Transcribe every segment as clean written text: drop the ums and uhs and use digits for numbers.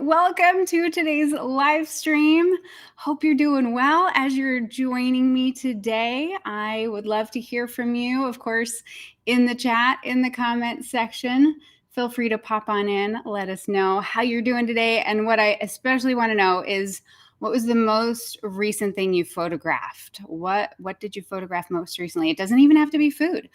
Welcome to today's live stream. Hope you're doing well as you're joining me today. I would love to hear from you, of course, in the chat, in the comment section. Feel free to pop on in. Let us know how you're doing today. And what I especially want to know is, what was the most recent thing you photographed? What did you photograph most recently? It doesn't even have to be food.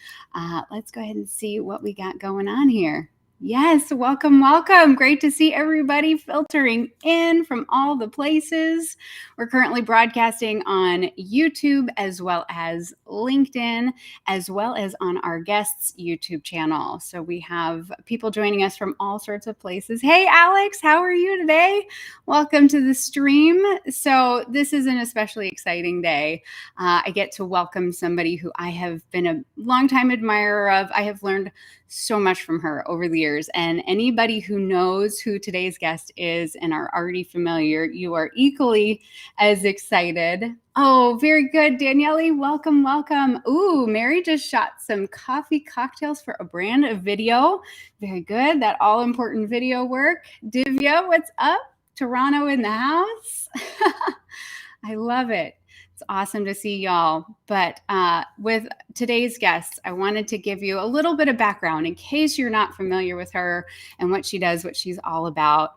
Let's go ahead and see what we got going on here. Yes, welcome, welcome. Great to see everybody filtering in from all the places. We're currently broadcasting on YouTube as well as LinkedIn, as well as on our guests' YouTube channel. So we have people joining us from all sorts of places. Hey, Alex, how are you today? Welcome to the stream. So this is an especially exciting day. I get to welcome somebody who I have been a longtime admirer of. I have learned so much from her over the years. And anybody who knows who today's guest is and are already familiar, you are equally as excited. Oh, very good, Daniele. Welcome, welcome. Ooh, Mary just shot some coffee cocktails for a brand of video. Very good. That all important video work. Divya, what's up? Toronto in the house. I love it. It's awesome to see y'all. But with today's guest, I wanted to give you a little bit of background in case you're not familiar with her and what she does, what she's all about.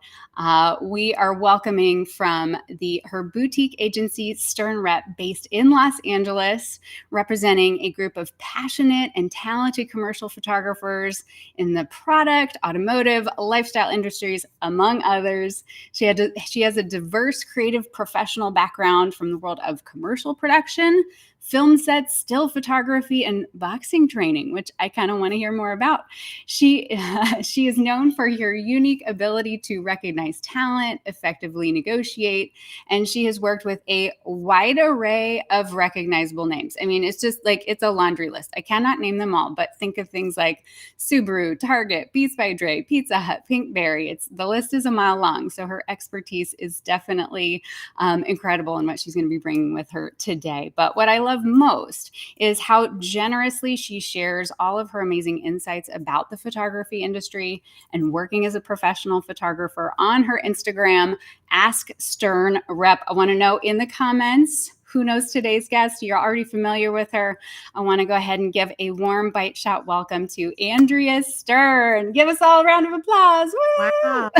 We are welcoming from her boutique agency, Stern Rep, based in Los Angeles, representing a group of passionate and talented commercial photographers in the product, automotive, lifestyle industries, among others. She has a diverse creative professional background from the world of commercial production, film sets, still photography, and boxing training, which I kind of want to hear more about. She is known for her unique ability to recognize talent, effectively negotiate, and she has worked with a wide array of recognizable names. I mean, it's just like, it's a laundry list. I cannot name them all, but think of things like Subaru, Target, Beats by Dre, Pizza Hut, Pinkberry. The list is a mile long. So her expertise is definitely incredible in what she's going to be bringing with her today. But what I love most is how generously she shares all of her amazing insights about the photography industry and working as a professional photographer on her Instagram, Ask Stern Rep. I want to know in the comments, who knows today's guest? You're already familiar with her. I want to go ahead and give a warm bite shot welcome to Andrea Stern. Give us all a round of applause. Woo! Wow.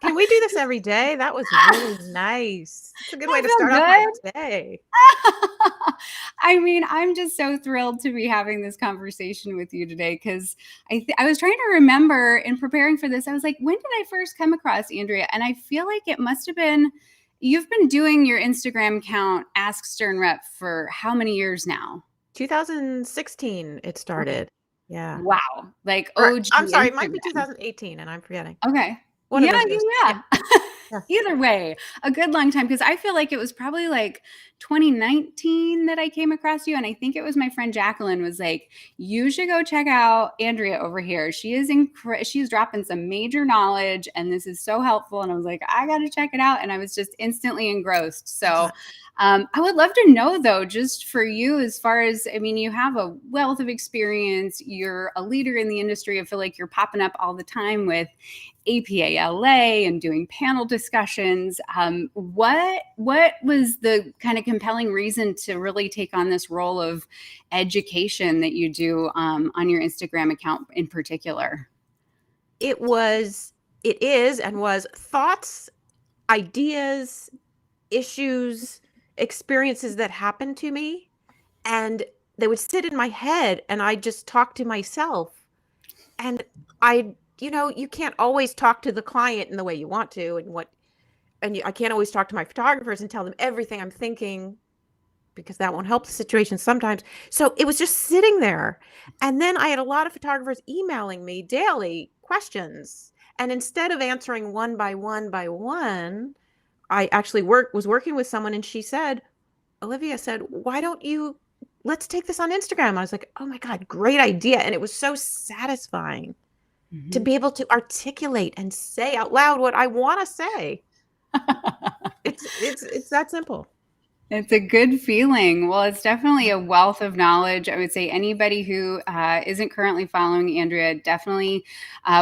Can we do this every day? That was really nice. It's a good way to start off my day. I mean, I'm just so thrilled to be having this conversation with you today because I was trying to remember in preparing for this. I was like, when did I first come across Andrea? And I feel like it must have been, you've been doing your Instagram account, Ask Stern Rep, for how many years now? 2016 it started. Yeah. Wow. Like OG. I'm sorry, Instagram. it might be 2018 and I'm forgetting. Okay. One of Yeah. those years. Yeah. Either way, a good long time, because I feel like it was probably like 2019 that I came across you. And I think it was my friend Jacqueline was like, you should go check out Andrea over here. She is she's dropping some major knowledge and this is so helpful. And I was like, I got to check it out. And I was just instantly engrossed. So I would love to know, though, just for you, as far as, I mean, you have a wealth of experience. You're a leader in the industry. I feel like you're popping up all the time with APALA and doing panel discussions. What was the kind of compelling reason to really take on this role of education that you do on your Instagram account in particular? It is and was thoughts, ideas, issues, experiences that happened to me, and they would sit in my head and I just talk to myself. And you can't always talk to the client in the way you want to, I can't always talk to my photographers and tell them everything I'm thinking, because that won't help the situation sometimes. So it was just sitting there. And then I had a lot of photographers emailing me daily questions. And instead of answering one by one, I actually was working with someone and she said, Olivia said, let's take this on Instagram. I was like, oh my God, great idea. And it was so satisfying to be able to articulate and say out loud what I want to say. It's that simple. It's a good feeling. Well, it's definitely a wealth of knowledge. I would say anybody who isn't currently following Andrea, definitely,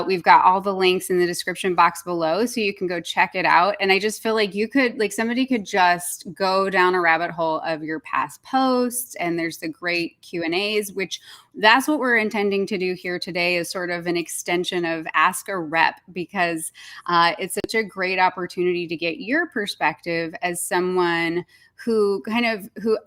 we've got all the links in the description box below, so you can go check it out. And I just feel like you could, like, somebody could just go down a rabbit hole of your past posts, and there's the great Q&As, which that's what we're intending to do here today, is sort of an extension of Ask a Rep, because it's such a great opportunity to get your perspective as someone who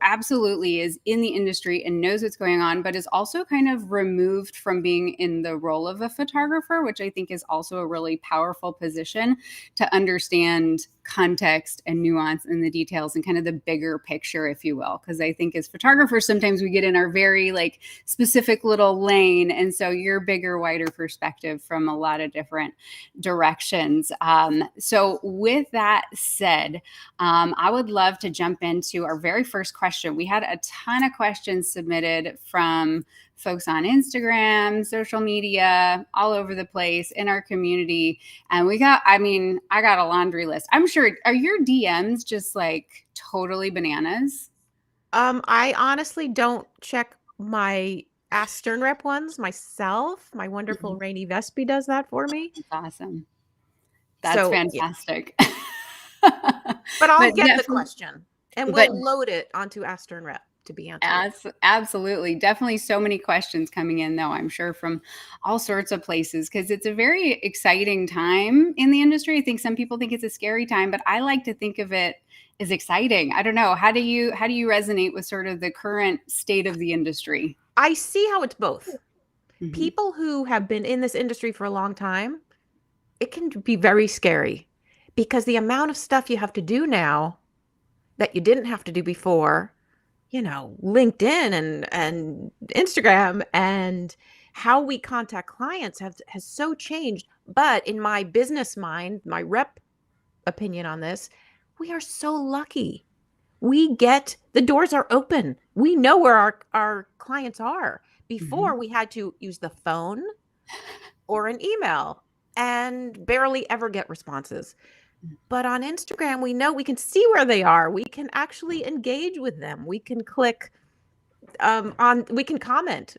absolutely is in the industry and knows what's going on, but is also kind of removed from being in the role of a photographer, which I think is also a really powerful position to understand context and nuance and the details and kind of the bigger picture, if you will. Because I think as photographers, sometimes we get in our very like specific little lane. And so your bigger, wider perspective from a lot of different directions. So with that said, I would love to jump into our very first question. We had a ton of questions submitted from folks on Instagram, social media, all over the place in our community. And I got a laundry list. I'm sure, are your DMs just like totally bananas? I honestly don't check my Ask Stern Rep ones myself. My wonderful Mhm. Rainy Vespi does that for me. That's awesome. That's So, yeah. fantastic. But I'll But get the definitely, question and but we'll load it onto Ask Stern Rep to be answered. Absolutely. Definitely so many questions coming in, though, I'm sure from all sorts of places, because it's a very exciting time in the industry. I think some people think it's a scary time, but I like to think of it as exciting. I don't know. How do you resonate with sort of the current state of the industry? I see how it's both. Hmm. People who have been in this industry for a long time, it can be very scary because the amount of stuff you have to do now that you didn't have to do before, LinkedIn and Instagram and how we contact clients has so changed. But in my business mind, my rep opinion on this, we are so lucky. The doors are open. We know where our clients are. Before, Hmm. we had to use the phone or an email and barely ever get responses. But on Instagram, we know we can see where they are. We can actually engage with them. We can click we can comment.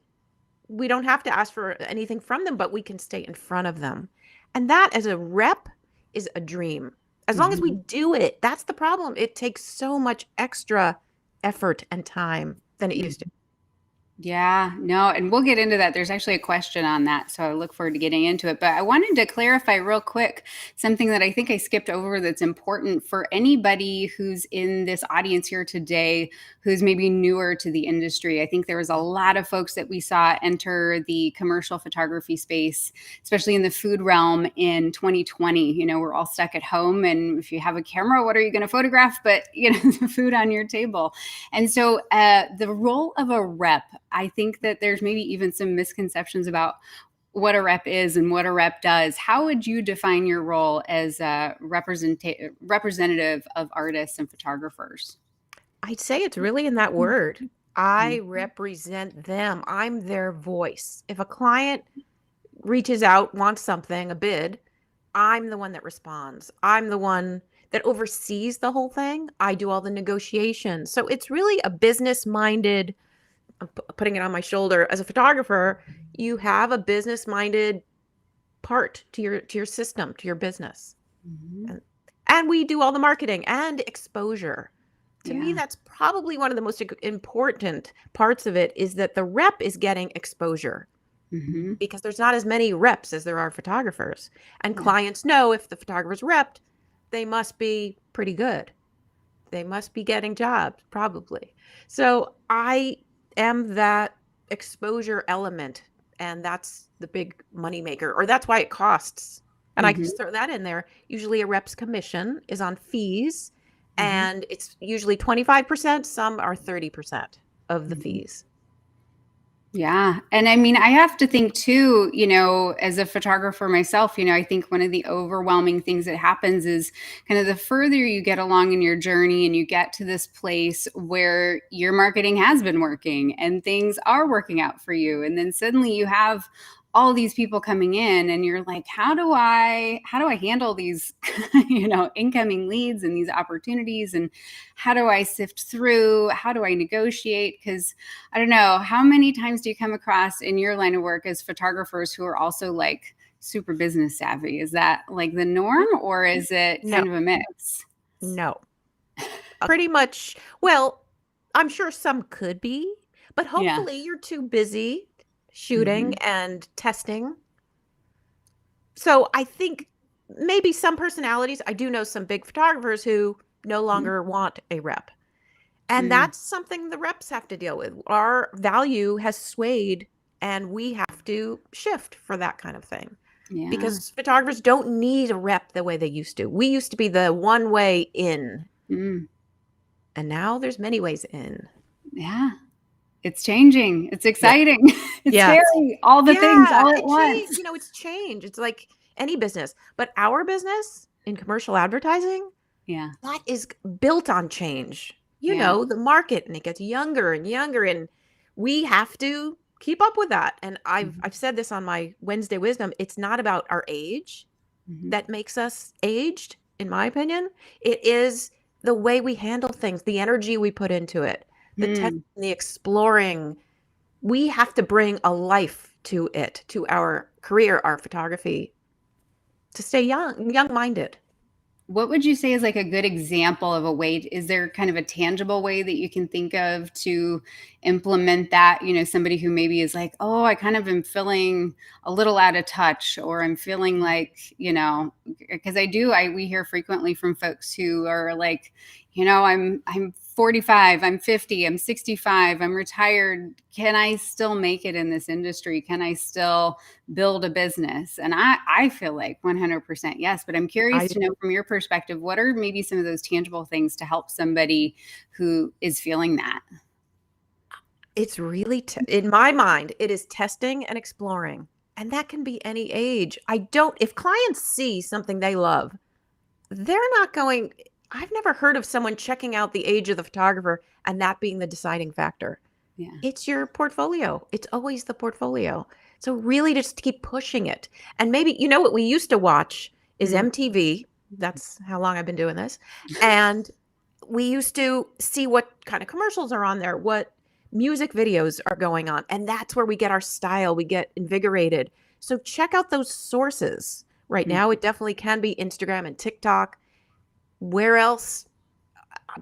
We don't have to ask for anything from them, but we can stay in front of them. And that as a rep is a dream. As long as we Hmm. do it, that's the problem. It takes so much extra effort and time than it used to. Yeah, no, and we'll get into that. There's actually a question on that, so I look forward to getting into it. But I wanted to clarify real quick something that I think I skipped over that's important for anybody who's in this audience here today who's maybe newer to the industry. I think there was a lot of folks that we saw enter the commercial photography space, especially in the food realm in 2020. We're all stuck at home, and if you have a camera, what are you going to photograph? But, the food on your table. And so the role of a rep, I think that there's maybe even some misconceptions about what a rep is and what a rep does. How would you define your role as a representative of artists and photographers? I'd say it's really in that word. I Mhm. represent them. I'm their voice. If a client reaches out, wants something, a bid, I'm the one that responds. I'm the one that oversees the whole thing. I do all the negotiations. So it's really a business minded, putting it on my shoulder as a photographer. You have a business minded part to your system, to your business. Mhm. And we do all the marketing and exposure. To me, Yeah. that's probably one of the most important parts of it, is that the rep is getting exposure Hmm. because there's not as many reps as there are photographers. And Yeah. clients know if the photographer's repped, they must be pretty good. They must be getting jobs, probably. So I am that exposure element, and that's the big money maker, or that's why it costs. And I can Hmm. just throw that in there. Usually a rep's commission is on fees, Hmm. and it's usually 25%, some are 30% of the Hmm. fees. Yeah. And I mean, I have to think too, as a photographer myself, I think one of the overwhelming things that happens is kind of the further you get along in your journey and you get to this place where your marketing has been working and things are working out for you. And then suddenly you have all these people coming in, and you're like, how do I handle these incoming leads and these opportunities, and how do I sift through, how do I negotiate? Because I don't know, how many times do you come across in your line of work as photographers who are also like super business savvy? Is that like the norm, or is it No, kind of a mix? no. Pretty much, well, I'm sure some could be, but Yeah. hopefully you're too busy shooting Hmm. and testing. So I think maybe some personalities, I do know some big photographers who no longer want a rep. And Mm. that's something the reps have to deal with. Our value has swayed and we have to shift for that kind of thing. Yeah. Because photographers don't need a rep the way they used to. We used to be the one way in, Mm. and now there's many ways in. Yeah. It's changing. It's Yeah. exciting. It's Yeah. scary. All the things Yeah. all at It changed. once. It's changed. It's like any business. But our business in commercial advertising, Yeah. that is built on change. Yeah. The market, and it gets younger and younger, and we have to keep up with that. And I've said this on my Wednesday Wisdom, it's not about our age Mm-hmm. that makes us aged, in my opinion. It is the way we handle things, the energy we put into it, the test, Mm. the exploring. We have to bring a life to it, to our career, our photography, to stay young-minded. What would you say is like a good example of a way? Is there kind of a tangible way that you can think of to implement that? Somebody who maybe is like, oh, I kind of am feeling a little out of touch, or I'm feeling like, because we hear frequently from folks who are like, I'm 45, I'm 50, I'm 65, I'm retired. Can I still make it in this industry? Can I still build a business? And I feel like 100% yes, but I'm curious I to know from your perspective, what are maybe some of those tangible things to help somebody who is feeling that? It's really, in my mind, it is testing and exploring. And that can be any age. If clients see something they love, they're not going, I've never heard of someone checking out the age of the photographer and that being the deciding factor. Yeah. It's your portfolio. It's always the portfolio. So really just keep pushing it. And maybe, what we used to watch is Mm. MTV. That's how long I've been doing this. And we used to see what kind of commercials are on there, what music videos are going on. And that's where we get our style. We get invigorated. So check out those sources. Right Mm. now, it definitely can be Instagram and TikTok. Where else?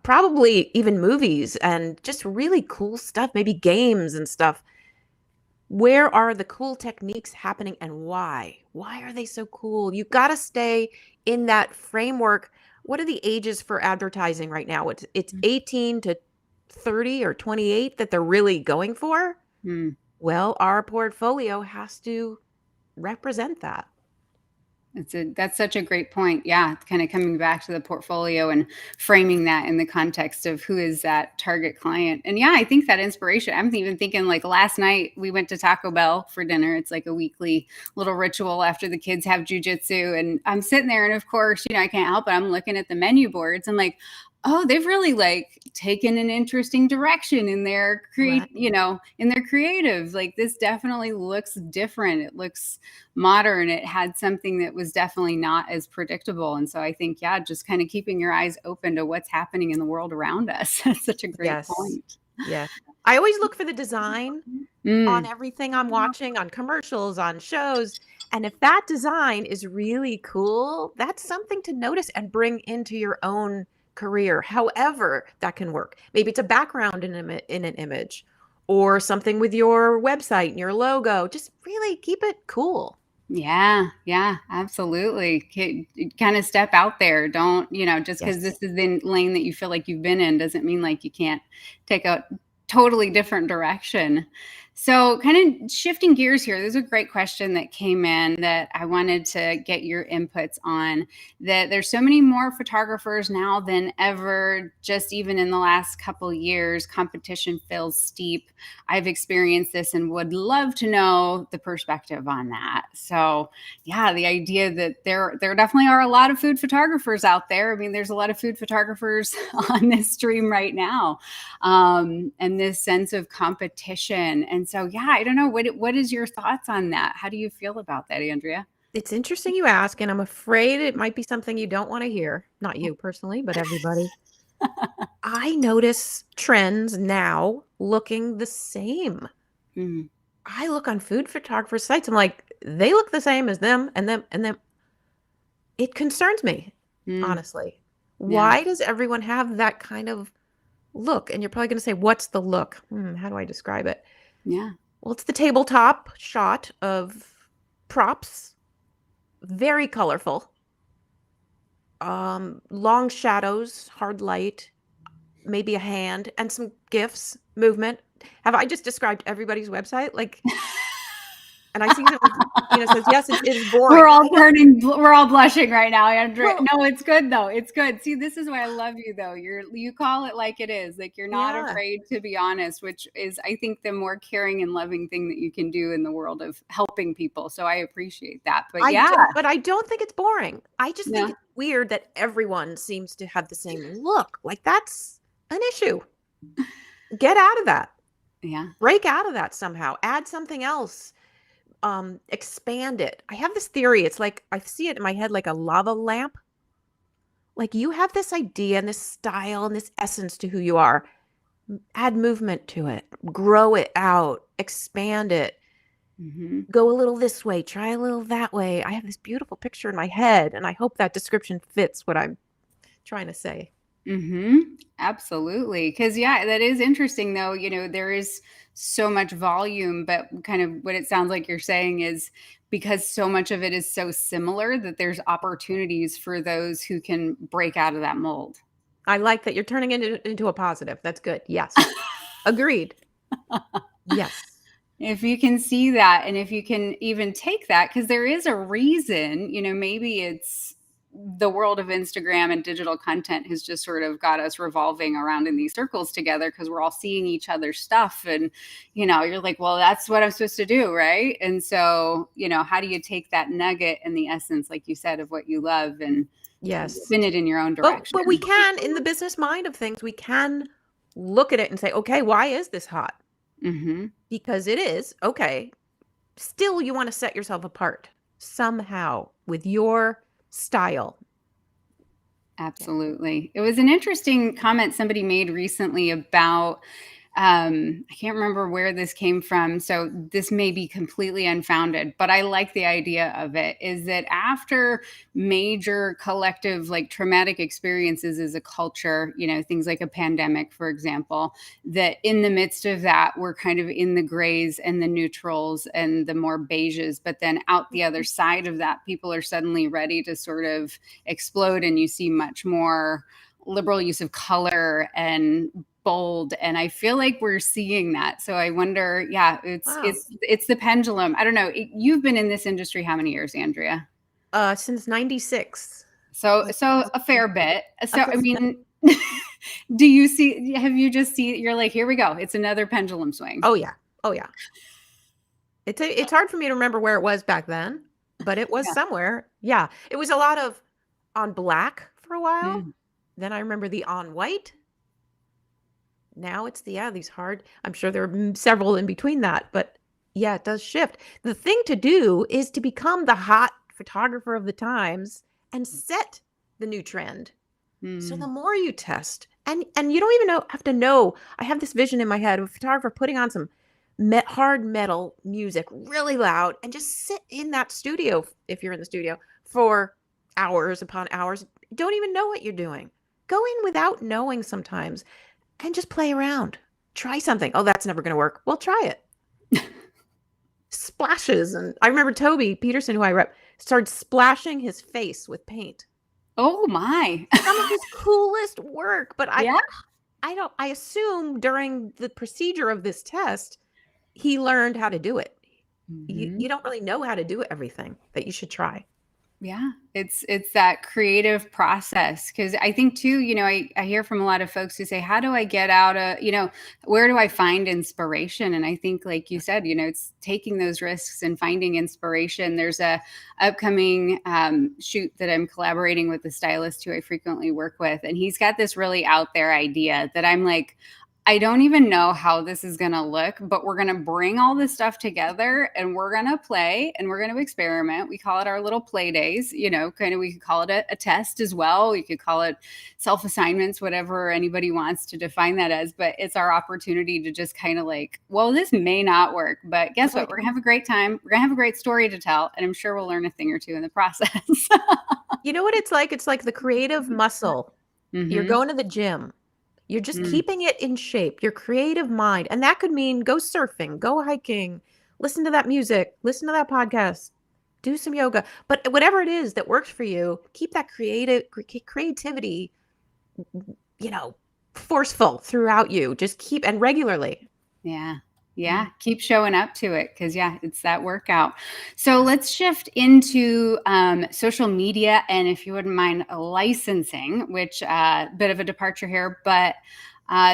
Probably even movies and just really cool stuff, maybe games and stuff. Where are the cool techniques happening and why? Why are they so cool? You got to stay in that framework. What are the ages for advertising right now? It's 18 to 30 or 28 that they're really going for. Mm. Well, our portfolio has to represent that. That's such a great point. Yeah, kind of coming back to the portfolio and framing that in the context of who is that target client. And yeah, I think that inspiration. I'm even thinking like last night we went to Taco Bell for dinner. It's like a weekly little ritual after the kids have jujitsu, and I'm sitting there, and of course, I can't help it. I'm looking at the menu boards. I'm like, oh, they've really like taken an interesting direction in their Right. in their creative. Like this definitely looks different. It looks modern. It had something that was definitely not as predictable. And so I think, yeah, just kind of keeping your eyes open to what's happening in the world around us. That's such a great Yes. point. Yeah. I always look for the design on Mm. everything I'm watching, on commercials, on shows. And if that design is really cool, that's something to notice and bring into your own career. However, that can work. Maybe it's a background in an image or something with your website and your logo. Just really keep it cool. Yeah, absolutely. Kind of step out there. Don't, just because Yes. this is the lane that you feel like you've been in doesn't mean like you can't take a totally different direction. So, kind of shifting gears here, there's a great question that came in that I wanted to get your inputs on. That there's so many more photographers now than ever, just even in the last couple years. Competition feels steep. I've experienced this and would love to know the perspective on that. So, yeah, the idea that there definitely are a lot of food photographers out there. I mean, there's a lot of food photographers on this stream right now, and this sense of competition. And so, yeah, I don't know. What is your thoughts on that? How do you feel about that, Andrea? It's interesting you ask, and I'm afraid it might be something you don't want to hear. Not you personally, but everybody. I notice trends now looking the same. Mm, I look on food photographer sites. I'm like, they look the same as them and them and them. It concerns me, mm, honestly. yeah, Why does everyone have that kind of look? And you're probably going to say, what's the look? How do I describe it? yeah. Well, it's the tabletop shot of props, very colorful, long shadows, hard light, maybe a hand, and some gifs, movement. Have I just described everybody's website? Like, and I see someone, says, yes, it is boring. We're all blushing right now, Andrea. Well, No, it's good though. It's good. See, this is why I love you though. You call it like it is. Like you're not yeah, afraid to be honest, which is I think the more caring and loving thing that you can do in the world of helping people. So I appreciate that. But yeah, but I don't think it's boring. I just think yeah, it's weird that everyone seems to have the same look. Like that's an issue. Get out of that. yeah. Break out of that somehow. Add something else. Expand it. I have this theory. It's like I see it in my head like a lava lamp. Like you have this idea and this style and this essence to who you are. Add movement to it. Grow it out. Expand it. Hmm. Go a little this way, try a little that way. I have this beautiful picture in my head, and I hope that description fits what I'm trying to say. Absolutely. Because, yeah, that is interesting, though. There is so much volume, but kind of what it sounds like you're saying is because so much of it is so similar that there's opportunities for those who can break out of that mold. I like that you're turning it into a positive. That's good. Yes. Agreed. Yes. If you can see that, and if you can even take that, because there is a reason, maybe it's the world of Instagram and digital content has just sort of got us revolving around in these circles together because we're all seeing each other's stuff. And, you're like, well, that's what I'm supposed to do. Right. And so, how do you take that nugget and the essence, like you said, of what you love and Yes. spin it in your own direction? But we can, in the business mind of things, we can look at it and say, okay, why is this hot? Mm-hmm. Because it is. Okay. Still, you want to set yourself apart somehow with your style. Yeah. Absolutely. It was an interesting comment somebody made recently about I can't remember where this came from, so this may be completely unfounded, but I like the idea of it. Is that after major collective, like traumatic experiences as a culture, things like a pandemic, for example, that in the midst of that, we're kind of in the grays and the neutrals and the more beiges, but then out the other side of that, people are suddenly ready to sort of explode, and you see much more liberal use of color and bold, and I feel like we're seeing that. So I wonder, yeah, it's Wow. it's it's the pendulum. I don't know. You've been in this industry how many years, Andrea? Since 96. So a fair bit. A So I fair- mean, do you see? Have you just see? You're like, here we go. It's another pendulum swing. Oh yeah. Oh yeah. It's hard for me to remember where it was back then, but it was Yeah. somewhere. Yeah. It was a lot of on black for a while. Mm. Then I remember the on white. Now it's these hard. I'm sure there are several in between that, but yeah, it does shift. The thing to do is to become the hot photographer of the times and set the new trend. So the Mm. more you test, and you don't even have to know. I have this vision in my head of a photographer putting on some hard metal music really loud and just sit in that studio, if you're in the studio, for hours upon hours. Don't even know what you're doing. Go in without knowing sometimes and just play around. Try something. Oh, that's never going to work. Well, try it. Splashes. And I remember Toby Peterson, who I rep, started splashing his face with paint. Oh my. Some of his coolest work, but Yeah. I assume during the procedure of this test, he learned how to do it. Mhm. You don't really know how to do everything that you should try. Yeah, it's that creative process because I think too, I hear from a lot of folks who say, "How do I get out of, where do I find inspiration?" And I think, like you said, it's taking those risks and finding inspiration. There's a upcoming shoot that I'm collaborating with a stylist who I frequently work with, and he's got this really out there idea that I'm like, I don't even know how this is going to look, but we're going to bring all this stuff together and we're going to play and we're going to experiment. We call it our little play days, kind of, we could call it a test as well. We could call it self assignments, whatever anybody wants to define that as, but it's our opportunity to just kind of like, well, this may not work, but guess what? We're going to have a great time. We're going to have a great story to tell. And I'm sure we'll learn a thing or two in the process. You know what it's like? It's like the creative muscle. You're Mm-hmm. going to the gym. You're just keeping it in shape, your creative mind. And that could mean go surfing, go hiking, listen to that music, listen to that podcast, do some yoga. But whatever it is that works for you, keep that creativity, forceful throughout you. Just keep and regularly. Yeah. Yeah. Keep showing up to it because, yeah, it's that workout. So let's shift into social media. And if you wouldn't mind licensing, which bit of a departure here, but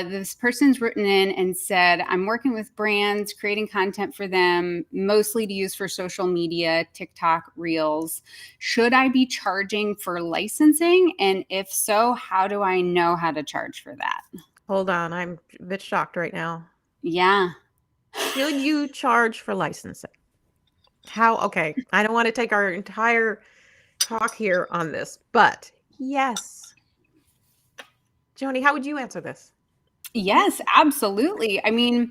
this person's written in and said, I'm working with brands, creating content for them, mostly to use for social media, TikTok, Reels. Should I be charging for licensing? And if so, how do I know how to charge for that? Hold on. I'm a bit shocked right now. Yeah. Should you charge for licensing? How? Okay. I don't want to take our entire talk here on this, but yes. Joni, how would you answer this? Yes, absolutely. I mean,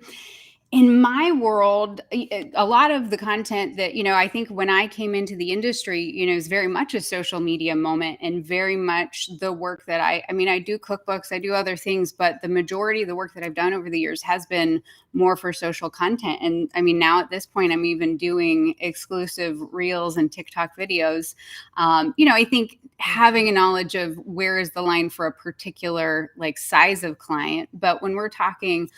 in my world, a lot of the content that, I think when I came into the industry, is very much a social media moment and very much the work that I do cookbooks, I do other things, but the majority of the work that I've done over the years has been more for social content. And I mean, now at this point, I'm even doing exclusive Reels and TikTok videos. I think having a knowledge of where is the line for a particular like size of client, but when we're talking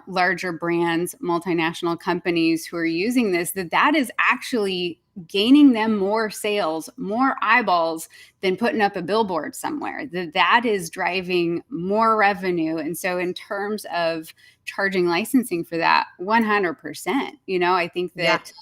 larger brands, multinational companies who are using this, that is actually gaining them more sales, more eyeballs than putting up a billboard somewhere. That is driving more revenue. And so in terms of charging licensing for that, 100%, I think that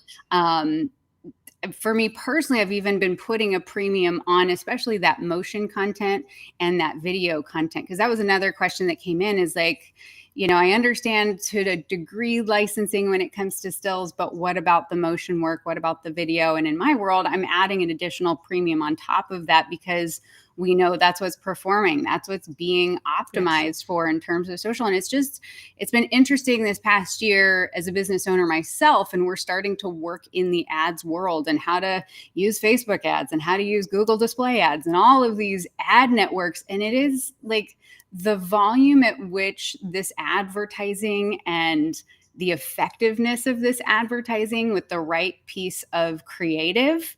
for me personally, I've even been putting a premium on, especially that motion content and that video content. Because that was another question that came in is like, I understand to a degree licensing when it comes to stills, but what about the motion work? What about the video? And in my world, I'm adding an additional premium on top of that because we know that's what's performing. That's what's being optimized for in terms of social. And it's been interesting this past year as a business owner myself. And we're starting to work in the ads world and how to use Facebook ads and how to use Google display ads and all of these ad networks. And it is like the volume at which this advertising and the effectiveness of this advertising with the right piece of creative,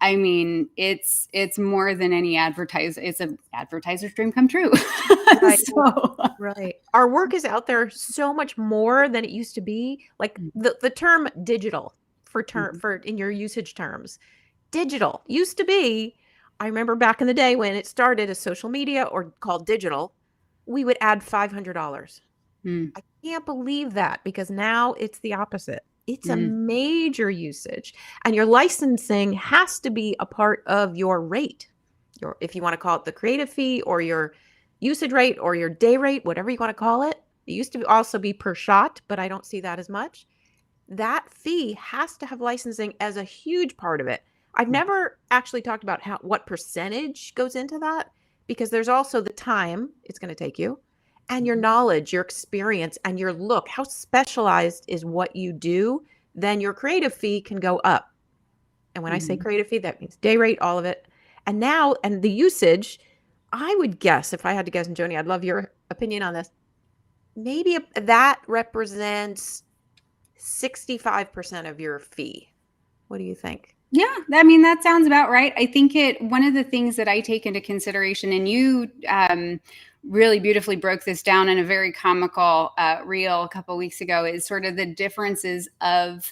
I mean, it's more than any advertiser. It's an advertiser's dream come true. Right. Right. Our work is out there so much more than it used to be. Like the term digital for in your usage terms, digital used to be, I remember back in the day when it started as social media or called digital, we would add $500. I can't believe that because now it's the opposite. It's a major usage, and your licensing has to be a part of your rate. If you want to call it the creative fee or your usage rate or your day rate, whatever you want to call it. It used to also be per shot, but I don't see that as much. That fee has to have licensing as a huge part of it. I've never actually talked about what percentage goes into that because there's also the time it's going to take you and your knowledge, your experience, and your look. How specialized is what you do? Then your creative fee can go up. And when I say creative fee, that means day rate, all of it. And the usage, I would guess, if I had to guess, and Joni, I'd love your opinion on this. Maybe that represents 65% of your fee. What do you think? Yeah, I mean, that sounds about right. I think one of the things that I take into consideration, and you really beautifully broke this down in a very comical reel a couple of weeks ago, is sort of the differences of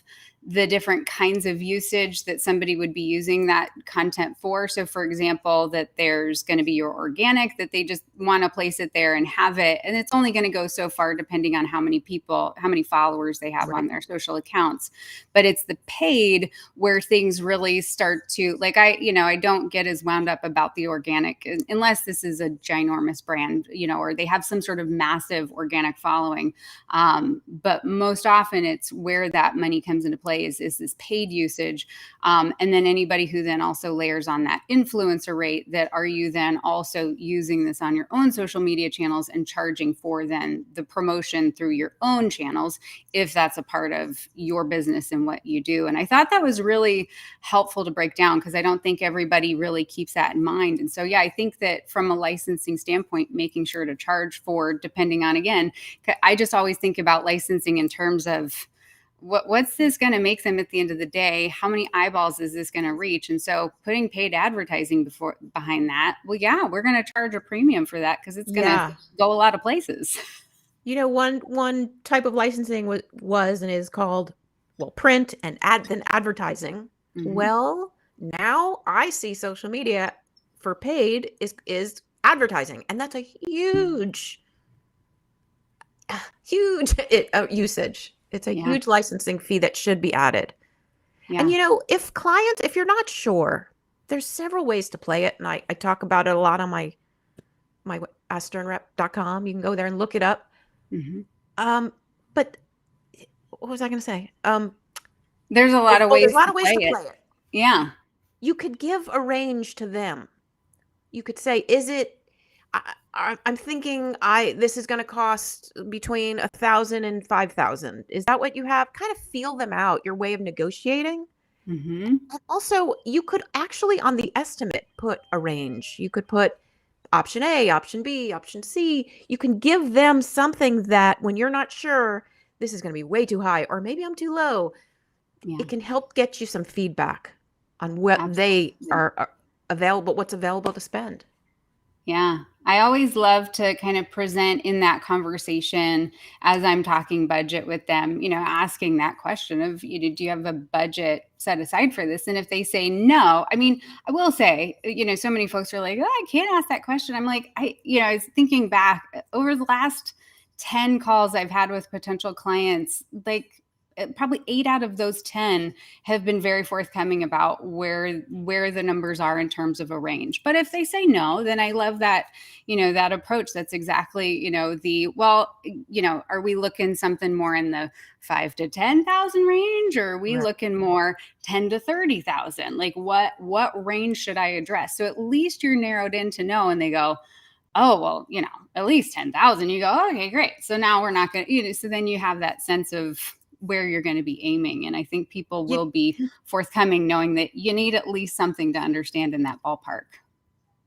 the different kinds of usage that somebody would be using that content for. So for example, that there's going to be your organic, that they just want to place it there and have it. And it's only going to go so far depending on how many people, how many followers they have on their social accounts. But it's the paid where things really start to, like, I don't get as wound up about the organic unless this is a ginormous brand, or they have some sort of massive organic following. But most often it's where that money comes into play is this paid usage. And then anybody who then also layers on that influencer rate, that are you then also using this on your own social media channels and charging for then the promotion through your own channels, if that's a part of your business and what you do. And I thought that was really helpful to break down, because I don't think everybody really keeps that in mind. And so, yeah, I think that from a licensing standpoint, making sure to charge for, depending on, again, I just always think about licensing in terms of what's this going to make them at the end of the day? How many eyeballs is this going to reach? And so putting paid advertising behind that, well, yeah, we're going to charge a premium for that because it's going to go a lot of places. One type of licensing was and is called, print and then advertising. Mm-hmm. Well, now I see social media for paid is advertising, and that's a huge usage. It's a huge licensing fee that should be added. Yeah. And if you're not sure, there's several ways to play it, and I talk about it a lot on my AskSternRep.com. You can go there and look it up. Mm-hmm. But what was I going to say? There's a lot of ways to play it. Yeah. You could give a range to them. You could say, is it, I'm thinking this is going to cost between $1,000 and $5,000. Is that what you have? Kind of feel them out, your way of negotiating. Mm-hmm. And also, you could actually, on the estimate, put a range. You could put option A, option B, option C. You can give them something that when you're not sure, this is going to be way too high, or maybe I'm too low. Yeah. It can help get you some feedback on what they are available, what's available to spend. Yeah. I always love to kind of present in that conversation as I'm talking budget with them, asking that question of, do you have a budget set aside for this? And if they say no, I mean, I will say, so many folks are like, oh, I can't ask that question. I'm like, I was thinking back over the last 10 calls I've had with potential clients, like probably 8 out of those 10 have been very forthcoming about where the numbers are in terms of a range. But if they say no, then I love that, that approach. That's exactly, are we looking something more in the 5 to 10,000 range, or are we looking more 10 to 30,000? Like what range should I address? So at least you're narrowed in to know, and they go, oh, well, at least 10,000. You go, oh, okay, great. So now we're not going to, so then you have that sense of where you're going to be aiming. And I think people will be forthcoming knowing that you need at least something to understand in that ballpark.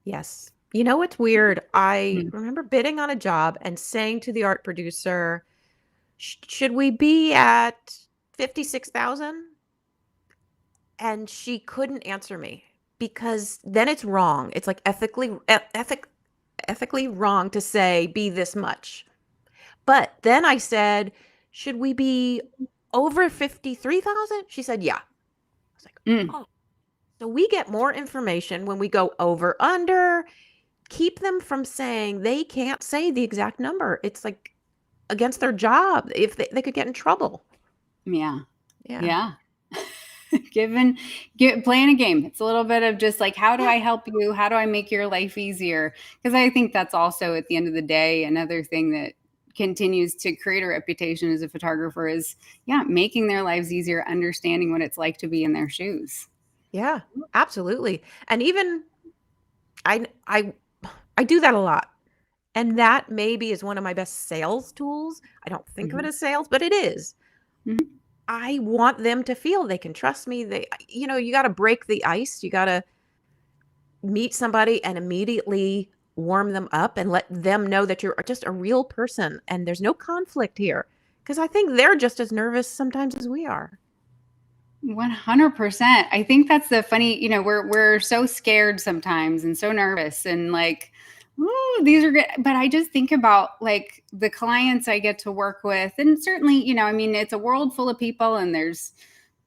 Yes. What's weird? I remember bidding on a job and saying to the art producer, should we be at 56,000? And she couldn't answer me, because then it's wrong. It's like ethically wrong to say be this much. But then I said, should we be over 53,000? She said, yeah. I was like, oh. So we get more information when we go over, under. Keep them from saying they can't say the exact number. It's like against their job. If they could get in trouble. Yeah. Playing a game. It's a little bit of just like, how do I help you? How do I make your life easier? Because I think that's also, at the end of the day, another thing that continues to create a reputation as a photographer is making their lives easier, understanding what it's like to be in their shoes. Yeah, absolutely. And even I do that a lot, and that maybe is one of my best sales tools. I don't think of it as sales, but it is. I want them to feel they can trust me. You got to break the ice. You got to meet somebody and immediately warm them up and let them know that you're just a real person and there's no conflict here, because I think they're just as nervous sometimes as we are. 100%. I think that's the funny, we're so scared sometimes and so nervous and like, ooh, these are good. But I just think about like the clients I get to work with, and certainly, it's a world full of people, and there's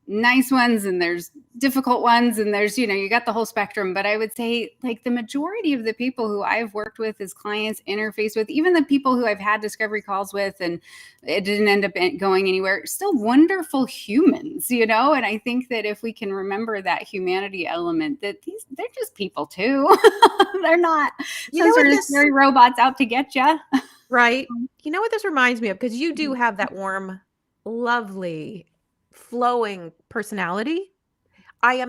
nice ones and there's difficult ones and there's, you got the whole spectrum. But I would say like the majority of the people who I've worked with as clients, interface with, even the people who I've had discovery calls with and it didn't end up going anywhere, still wonderful humans, and I think that if we can remember that humanity element, that they're just people too. They're not You know some what sort of this scary robots out to get you. Right? You know what this reminds me of? Because you do have that warm, lovely, flowing personality. I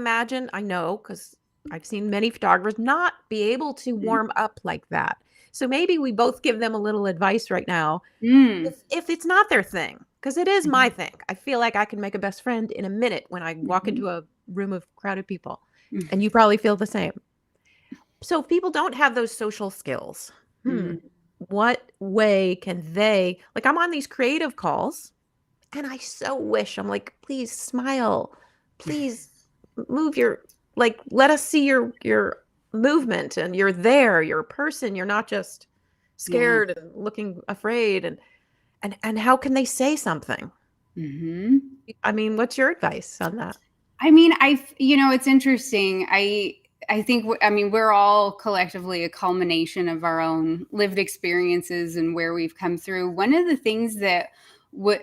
know, because I've seen many photographers not be able to warm up like that. So maybe we both give them a little advice right now. Mm. If it's not their thing, because it is my Mhm. thing. I feel like I can make a best friend in a minute when I walk Mhm. into a room of crowded people. Mhm. And you probably feel the same. So if people don't have those social skills, Mhm. what way can they, like, I'm on these creative calls and I so wish, I'm like, please smile, please move your, like, let us see your movement, and you're there, you're a person, you're not just Yeah. scared and looking afraid. And how can they say something? Mhm. I mean, what's your advice on that? I mean, it's interesting. I think, I mean, we're all collectively a culmination of our own lived experiences and where we've come through. One of the things that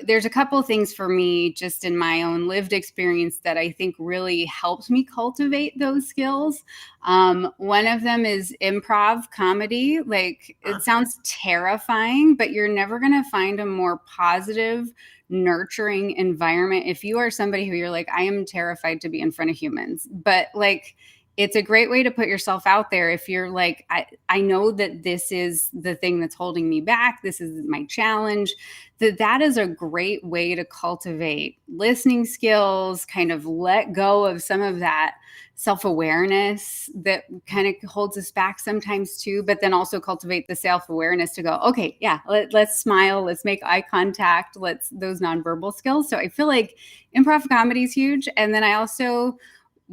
there's a couple of things for me just in my own lived experience that I think really helped me cultivate those skills. One of them is improv comedy. Like, Uh, it sounds terrifying, but you're never going to find a more positive, nurturing environment if you are somebody who you're like, I am terrified to be in front of humans. But like, it's a great way to put yourself out there if you're like, I know that this is the thing that's holding me back, this is my challenge. That is a great way to cultivate listening skills, kind of let go of some of that self-awareness that kind of holds us back sometimes too, but then also cultivate the self-awareness to go, okay, yeah, let's smile, let's make eye contact, let's those nonverbal skills. So I feel like improv comedy is huge. And then I also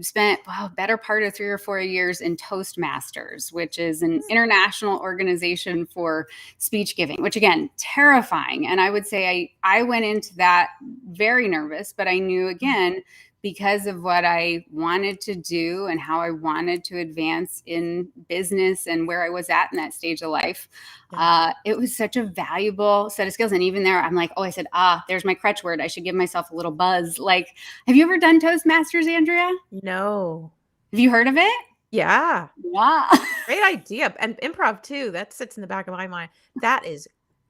spent better part of 3 or 4 years in Toastmasters, which is an international organization for speech giving, which again, terrifying. And I would say I went into that very nervous, but I knew again, because of what I wanted to do and how I wanted to advance in business and where I was at in that stage of life, yeah. it was such a valuable set of skills. And even there, I'm like, oh, I said, there's my crutch word. I should give myself a little buzz. Like, have you ever done Toastmasters, Andrea? No. Have you heard of it? Yeah. Yeah. Great idea. And improv too. That sits in the back of my mind. That is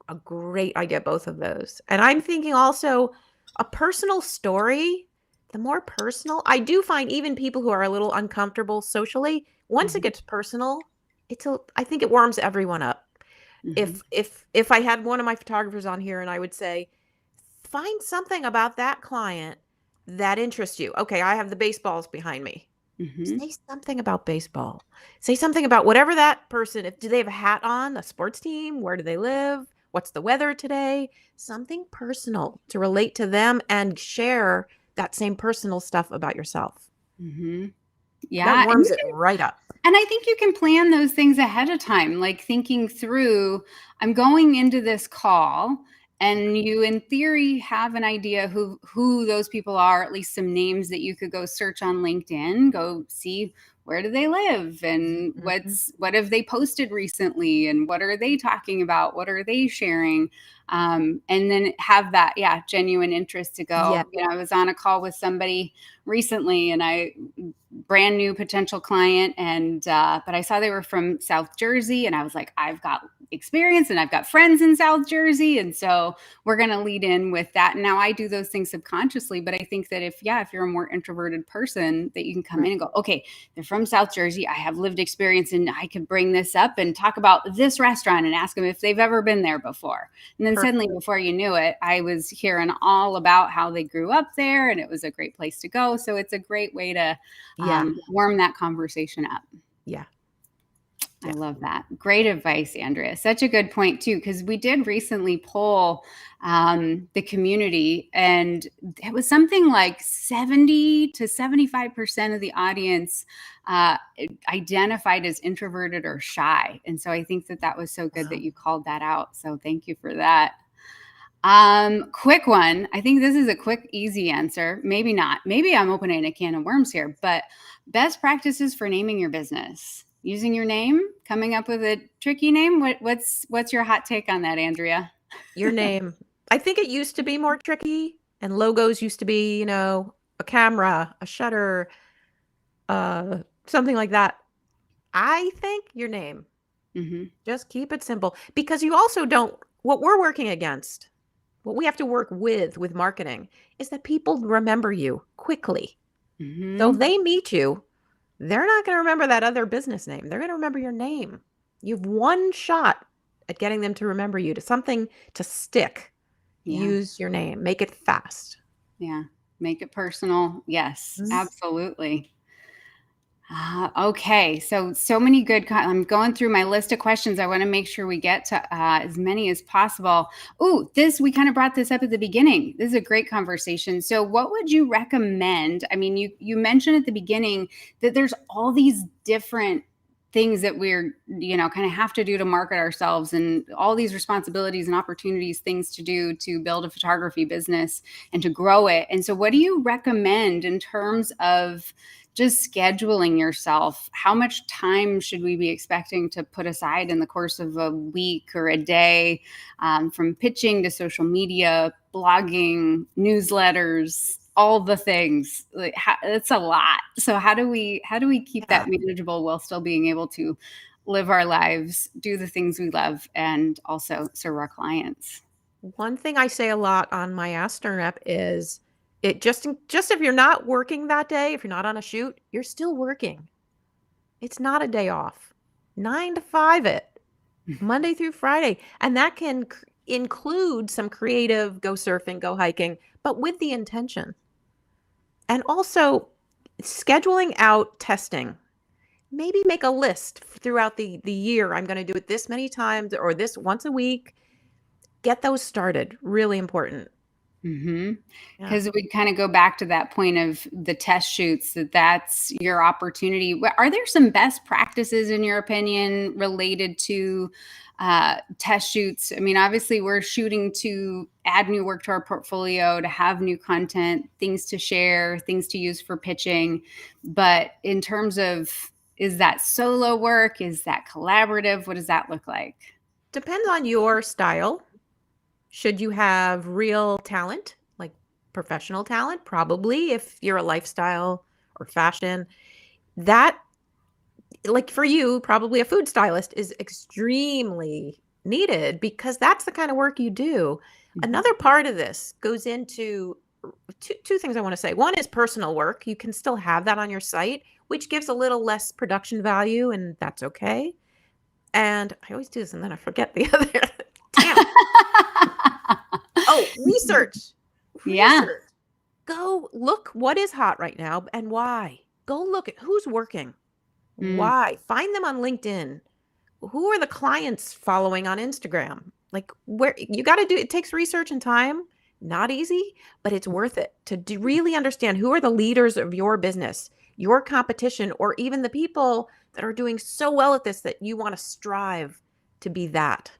a great idea, both of those. And I'm thinking also a personal story. The more personal, I do find even people who are a little uncomfortable socially, once it Mhm. gets personal, I think it warms everyone up. Mhm. If I had one of my photographers on here and I would say, find something about that client that interests you. Okay, I have the baseballs behind me. Mhm. Say something about baseball. Say something about whatever that person, if do they have a hat on, a sports team? Where do they live? What's the weather today? Something personal to relate to them and share that same personal stuff about yourself. Mhm. That Yeah, and warms you it right up. and I think you can plan those things ahead of time, like thinking through, I'm going into this call, and you in theory have an idea who those people are, at least some names that you could go search on LinkedIn, go see where do they live and Mhm. what have they posted recently and what are they talking about, what are they sharing, and then have that, yeah, genuine interest to Yeah. go. I was on a call with somebody recently, and I brand new potential client, and but I saw they were from South Jersey, and I was like, I've got experience and I've got friends in South Jersey, and so we're going to lead in with that. And now I do those things subconsciously, but I think that if you're a more introverted person, that you can come Right. in and go, okay, they're from South Jersey, I have lived experience, and I could bring this up and talk about this restaurant and ask them if they've ever been there before. And then Perfect. suddenly, before you knew it, I was hearing all about how they grew up there, and it was a great place to go. So it's a great way to Yeah. warm that conversation up. Yeah. I Yeah. love that. Great advice, Andrea. Such a good point, too, because we did recently poll the community, and it was something like 70 to 75% of the audience uh, identified as introverted or shy. And so I think that was so good that Wow. you called that out. So thank you for that. Quick one. I think this is a quick, easy answer. Maybe not. Maybe I'm opening a can of worms here, but best practices for naming your business. Using your name, coming up with a tricky name. What's your hot take on that, Andrea? Your name. I think it used to be more tricky, and logos used to be, a camera, a shutter, something like that. I think your name. Mm-hmm. Just keep it simple because you also don't, what we're working against, what we have to work with marketing is that people remember you quickly. So if Mm-hmm. they meet you, they're not going to remember that other business name. They're going to remember your name. You have one shot at getting them to remember you, to something to stick. Yeah. Use your name, make it fast. Yeah. Make it personal. Yes, Mhm. absolutely. Okay, so many good. I'm going through my list of questions. I want to make sure we get to as many as possible. Oh, this we kind of brought this up at the beginning. This is a great conversation. So, what would you recommend? I mean, you mentioned at the beginning that there's all these different things that we're kind of have to do to market ourselves, and all these responsibilities and opportunities, things to do to build a photography business and to grow it. And so, what do you recommend in terms of just scheduling yourself? How much time should we be expecting to put aside in the course of a week or a day, from pitching to social media, blogging, newsletters, all the things? Like, it's a lot. So how do we keep that Yeah. manageable while still being able to live our lives, do the things we love, and also serve our clients? One thing I say a lot on my Ask Stern app is it just if you're not working that day, if you're not on a shoot, you're still working. It's not a day off. 9 to 5 it, Monday through Friday. And that can include some creative go surfing, go hiking, but with the intention. And also scheduling out testing. Maybe make a list throughout the year. I'm going to do it this many times or this once a week. Get those started. Really important. Mm-hmm. Yeah. Because we kind of go back to that point of the test shoots, that's your opportunity. Are there some best practices, in your opinion, related to test shoots? I mean, obviously, we're shooting to add new work to our portfolio, to have new content, things to share, things to use for pitching. But in terms of, is that solo work? Is that collaborative? What does that look like? Depends on your style. Should you have real talent, like professional talent? Probably, if you're a lifestyle or fashion. That, like for you, probably a food stylist is extremely needed because that's the kind of work you do. Mhm. Another part of this goes into two things I want to say. One is personal work. You can still have that on your site, which gives a little less production value, and that's okay. And I always do this and then I forget the other. Damn. Oh, research. Yeah. Research. Go look what is hot right now and why. Go look at who's working. Mm. Why? Find them on LinkedIn. Who are the clients following on Instagram? Like, where you got to do it takes research and time. Not easy, but it's worth it to really understand who are the leaders of your business, your competition, or even the people that are doing so well at this that you want to strive to be that.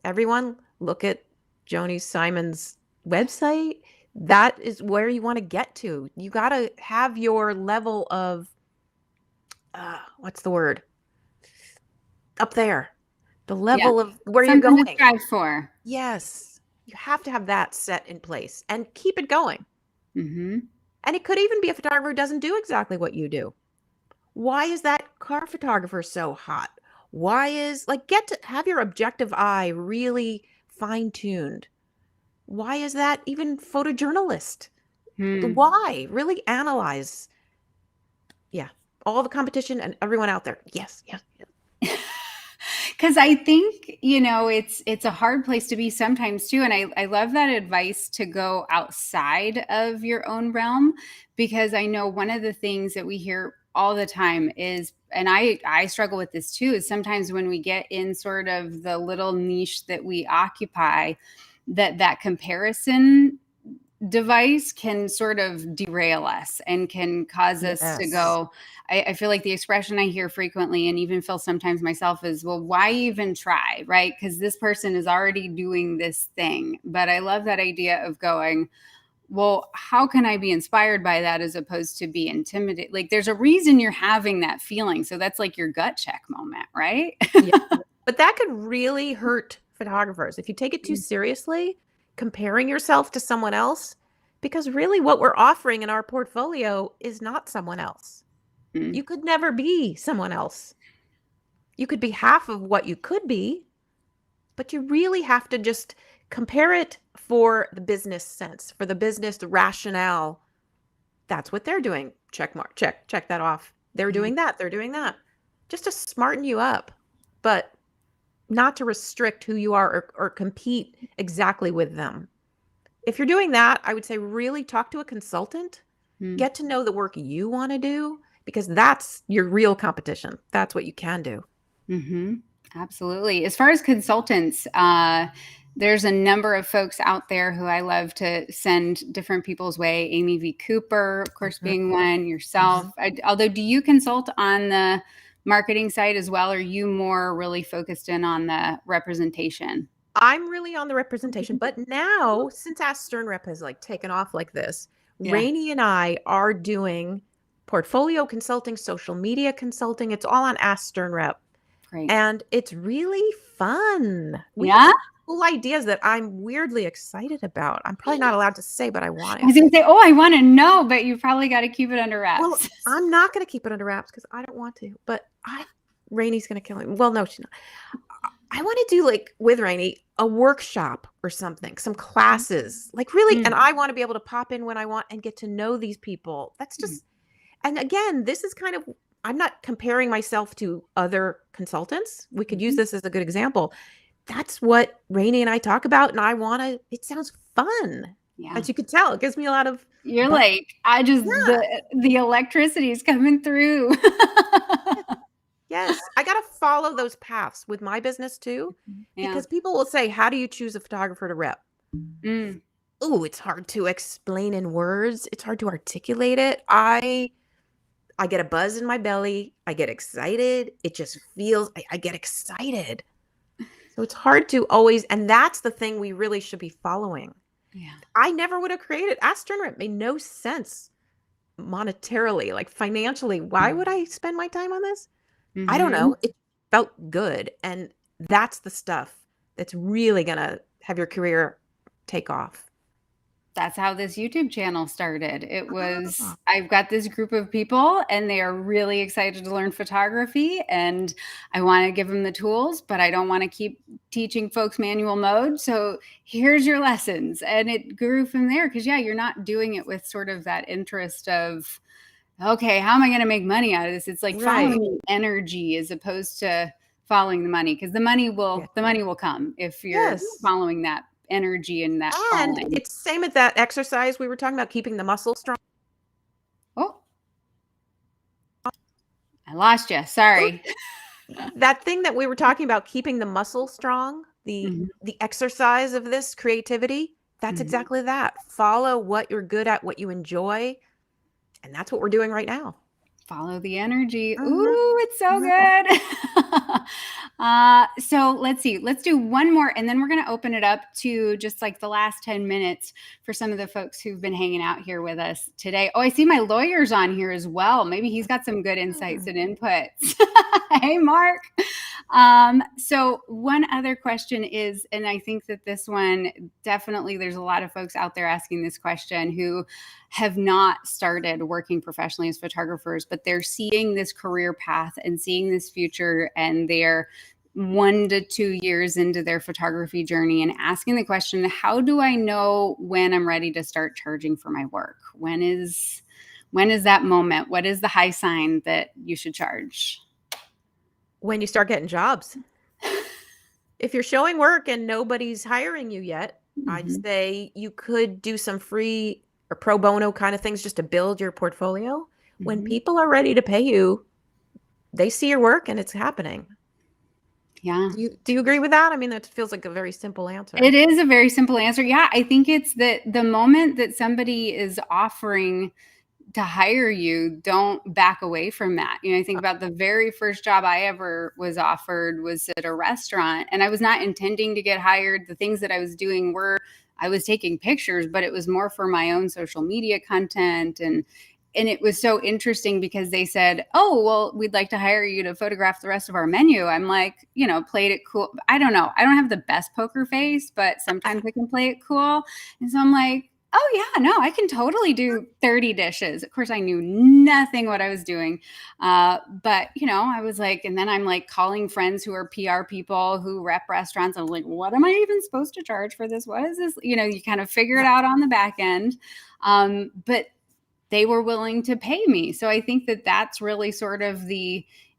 Everyone, look at Joni Simon's website. That is where you want to get to. You got to have your level of, what's the word? Up there, the Yeah. level of where you're Something to going. strive for. Yes. You have to have that set in place and keep it going. Mhm. And it could even be a photographer who doesn't do exactly what you do. Why is that car photographer so hot? Why is, like, get to have your objective eye really fine tuned. Why is that even photojournalist? Hmm. Why? Really analyze. Yeah. All the competition and everyone out there. Yes, yes, yes. Because I think, it's a hard place to be sometimes too. And I love that advice to go outside of your own realm, because I know one of the things that we hear all the time is, and I struggle with this too, is sometimes when we get in sort of the little niche that we occupy, that comparison device can sort of derail us and can cause us to Yes. go. I feel like the expression I hear frequently and even feel sometimes myself is, well, why even try? Right? Because this person is already doing this thing. But I love that idea of going, well, how can I be inspired by that as opposed to be intimidated? Like there's a reason you're having that feeling. So that's like your gut check moment, right? Yeah. But that could really hurt photographers if you take it too seriously, comparing yourself to someone else, because really what we're offering in our portfolio is not someone else. Mm, You could never be someone else. You could be half of what you could be, but you really have to just compare it for the business sense, for the business rationale. That's what they're doing. Check mark, check that off. They're yeah. doing that. They're doing that. Just to smarten you up, but not to restrict who you are or compete exactly with them. If you're doing that, I would say really talk to a consultant, Mm. get to know the work you want to do, because that's your real competition. That's what you can do. Mm-hmm. Absolutely. As far as consultants, there's a number of folks out there who I love to send different people's way. Amy V. Cooper, of course, Mhm. being one, yourself. Although, do you consult on the marketing side as well? Or are you more really focused in on the representation? I'm really on the representation, but now since Ask Stern Rep has like taken off like this, Yeah, Rainey and I are doing portfolio consulting, social media consulting. It's all on Ask Stern Rep. great. And it's really fun. We have Yeah. some cool ideas that I'm weirdly excited about. I'm probably not allowed to say, but I want I was to. going to say, oh, I want to know, but you probably got to keep it under Well, wraps. I'm not going to keep it under wraps because I don't want to, but Rainey's going to kill him. Well, no, she's not. I want to do like with Rainey a workshop or something, some classes, like really. And Mm, I want to be able to pop in when I want and get to know these people. That's mm, just, and again, this is kind of, I'm not comparing myself to other consultants. We could use mhm. this as a good example. That's what Rainey and I talk about. And I want to, it sounds fun. Yeah. As you could tell, it gives me a lot of, You're but like, I just yeah, the electricity is coming through. yes, I got to follow those paths with my business too, Yeah. because people will say, how do you choose a photographer to rep? Mm, Oh, it's hard to explain in words. It's hard to articulate it. I get a buzz in my belly. I get excited. It just feels I get excited. So it's hard to always, and that's the thing we really should be following. yeah. I never would have created Ask Turner. It made no sense monetarily, like financially. Why would I spend my time on this? I don't Mhm. know. It felt good. And that's the stuff that's really gonna have your career take off. That's how this YouTube channel started. It was, Ah, I've got this group of people and they are really excited to learn photography and I want to give them the tools, but I don't want to keep teaching folks manual mode. So here's your lessons. And it grew from there because, yeah, you're not doing it with sort of that interest of, okay, how am I going to make money out of this? It's like right. following the energy as opposed to following the money because Yeah. the money will come if you're Yes. following that energy and that And calling. it's same with that exercise we were talking about, keeping the muscle strong. Oh, I lost you. Sorry. That thing that we were talking about, keeping the muscle strong, Mhm, the exercise of this creativity, that's mhm. exactly that. Follow what you're good at, what you enjoy, and that's what we're doing right now. Follow the energy. Mhm, Ooh, it's so mhm. good. So let's see. Let's do one more, and then we're going to open it up to just like the last 10 minutes for some of the folks who've been hanging out here with us today. Oh, I see my lawyer's on here as well. Maybe he's got some good insights and inputs. Hey, Mark. So one other question is, and I think that this one definitely, there's a lot of folks out there asking this question who have not started working professionally as photographers, but they're seeing this career path and seeing this future, and they're 1 to 2 years into their photography journey and asking the question, how do I know when I'm ready to start charging for my work? When is that moment? What is the high sign that you should charge? When you start getting jobs. If you're showing work and nobody's hiring you yet, I'd Mhm, say you could do some free or pro bono kind of things just to build your portfolio. When mhm. people are ready to pay you, they see your work and it's happening. Yeah. Do you agree with that? I mean, that feels like a very simple answer. It is a very simple answer. Yeah, I think it's that the moment that somebody is offering to hire you, don't back away from that. I think about the very first job I ever was offered was at a restaurant, and I was not intending to get hired. The things that I was doing were I was taking pictures, but it was more for my own social media content, and it was so interesting because they said, "Oh, well, we'd like to hire you to photograph the rest of our menu." I'm like, played it cool. I don't know. I don't have the best poker face, but sometimes I can play it cool. And so I'm like, oh yeah, no, I can totally do 30 dishes. Of course, I knew nothing what I was doing. But I was like, and then I'm like calling friends who are PR people who rep restaurants. I'm like, what am I even supposed to charge for this? What is this? You kind of figure it out on the back end. But they were willing to pay me. So I think that that's really sort of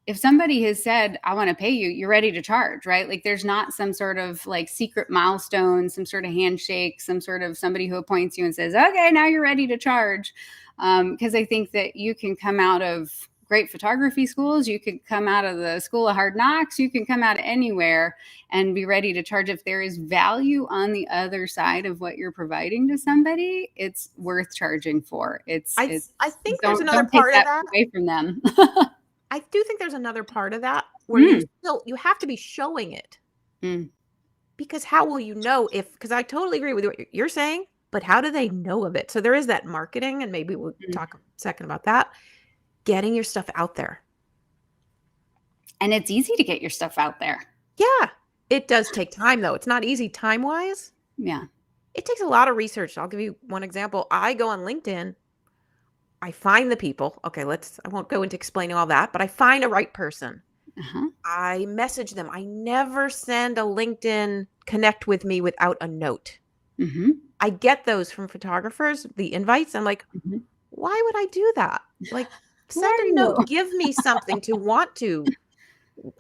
if somebody has said, I want to pay you, you're ready to charge, right? Like there's not some sort of like secret milestone, some sort of handshake, some sort of somebody who appoints you and says, okay, now you're ready to charge. Because I think that you can come out of great photography schools, you could come out of the school of hard knocks, you can come out of anywhere and be ready to charge. If there is value on the other side of what you're providing to somebody, it's worth charging for. I think there's another Don't take part of that that. away from them. I do think there's another part of that where Mm, you have to be showing it, mm, because how will you know because I totally agree with what you're saying, but how do they know of it? So there is that marketing, and maybe we'll mm. talk a second about that. Getting your stuff out there. And it's easy to get your stuff out there. Yeah. It does take time though. It's not easy time-wise. Yeah. It takes a lot of research. I'll give you one example. I go on LinkedIn, I find the people. Okay, I won't go into explaining all that, but I find a right person. Uh-huh. I message them. I never send a LinkedIn connect with me without a note. Mm-hmm. I get those from photographers, the invites. I'm like, Mm-hmm. why would I do that? Like, Who send are a you? note. Give me something to want to.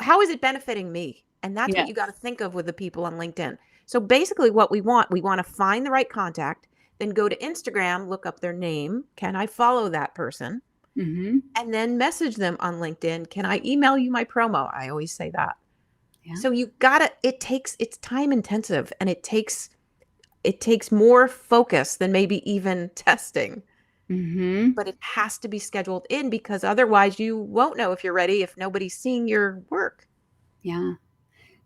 How is it benefiting me? And that's what Yeah. you got to think of with the people on LinkedIn. So basically what we want to find the right contact, then go to Instagram, look up their name. Can I follow that person? Mm-hmm. And then message them on LinkedIn. Can I email you my promo? I always say that. Yeah. So it's time intensive, and it takes more focus than maybe even testing, Mm-hmm. but it has to be scheduled in, because otherwise you won't know if you're ready if nobody's seeing your work. Yeah.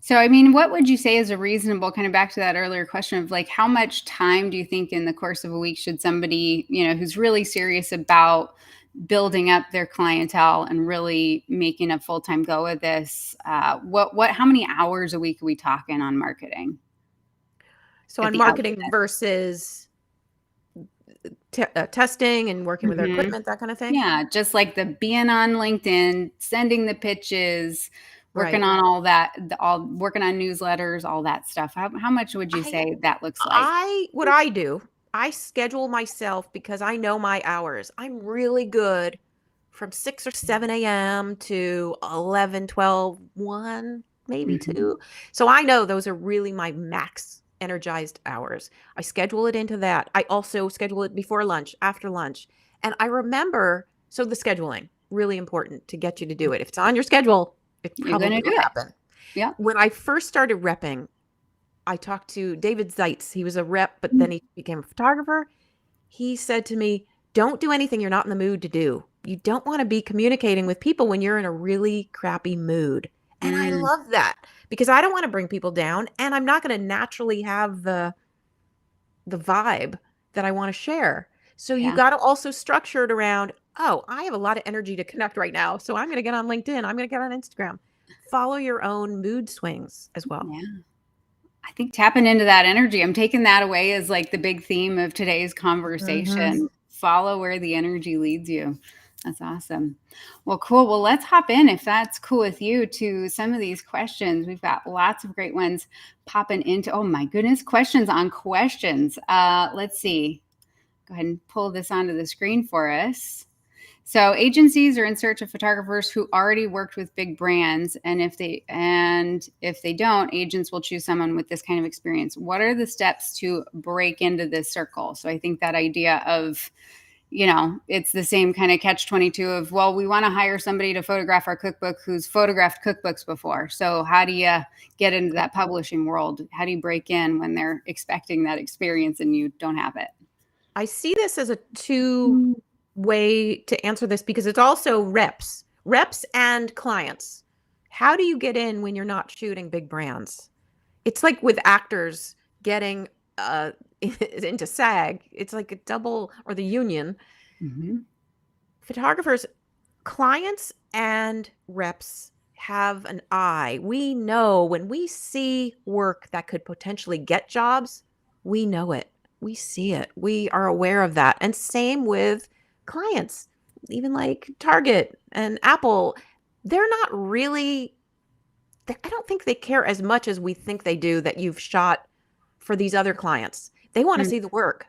So, I mean, what would you say is a reasonable, kind of back to that earlier question of like, how much time do you think in the course of a week should somebody, who's really serious about building up their clientele and really making a full-time go of this, how many hours a week are we talking on marketing So at on the outset? marketing versus testing and working with their Mhm. equipment, that kind of thing. Yeah, just like the being on LinkedIn, sending the pitches, working Right. on all that, all working on newsletters, all that stuff. How much would you I say that looks like? what I do, I schedule myself because I know my hours. I'm really good from 6 or 7 a.m. to 11, 12, 1, maybe Mhm. 2. So I know those are really my max energized hours. I schedule it into that. I also schedule it before lunch, after lunch. And I remember, so the scheduling, really important to get you to do it. If it's on your schedule, it You're gonna probably do will it. happen. Yep. When I first started repping, I talked to David Zeitz. He was a rep, but then he became a photographer. He said to me, don't do anything you're not in the mood to do. You don't want to be communicating with people when you're in a really crappy mood. And I Mm, love that, because I don't want to bring people down, and I'm not going to naturally have the vibe that I want to share. So you yeah. got to also structure it around, oh, I have a lot of energy to connect right now. So I'm going to get on LinkedIn. I'm going to get on Instagram. Follow your own mood swings as well. Yeah. I think tapping into that energy, I'm taking that away as like the big theme of today's Mhm. conversation. Follow where the energy leads you. That's awesome. Well, cool. Well, let's hop in, if that's cool with you, to some of these questions. We've got lots of great ones popping into, oh my goodness, questions on questions. Let's see. Go ahead and pull this onto the screen for us. So agencies are in search of photographers who already worked with big brands, and if they don't, agents will choose someone with this kind of experience. What are the steps to break into this circle? So I think that idea of it's the same kind of catch-22 of, well, we want to hire somebody to photograph our cookbook who's photographed cookbooks before. So how do you get into that publishing world? How do you break in when they're expecting that experience and you don't have it? I see this as a two-way to answer this, because it's also reps and clients. How do you get in when you're not shooting big brands? It's like with actors getting into SAG. It's like a double, or the union. Photographers, clients and reps have an eye. We know when we see work that could potentially get jobs, we know it. We see it. We are aware of that. And same with clients, even like Target and Apple. They're not really, I don't think they care as much as we think they do that you've shot for these other clients. They want to see the work.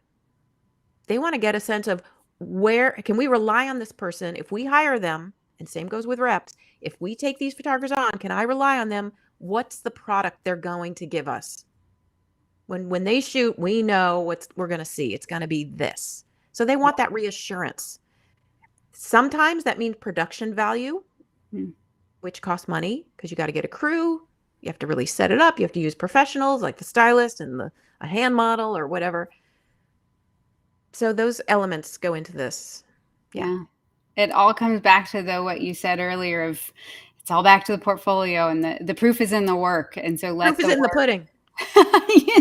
They want to get a sense of, where can we rely on this person if we hire them? And same goes with reps. If we take these photographers on, can I rely on them? What's the product they're going to give us? When they shoot, we know what we're going to see. It's going to be this. So they want that reassurance. Sometimes that means production value, which costs money, because you got to get a crew. You have to really set it up. You have to use professionals like the stylist and a hand model or whatever. So those elements go into this. Yeah. It all comes back to what you said earlier of, it's all back to the portfolio, and the proof is in the work. And so proof is in the pudding.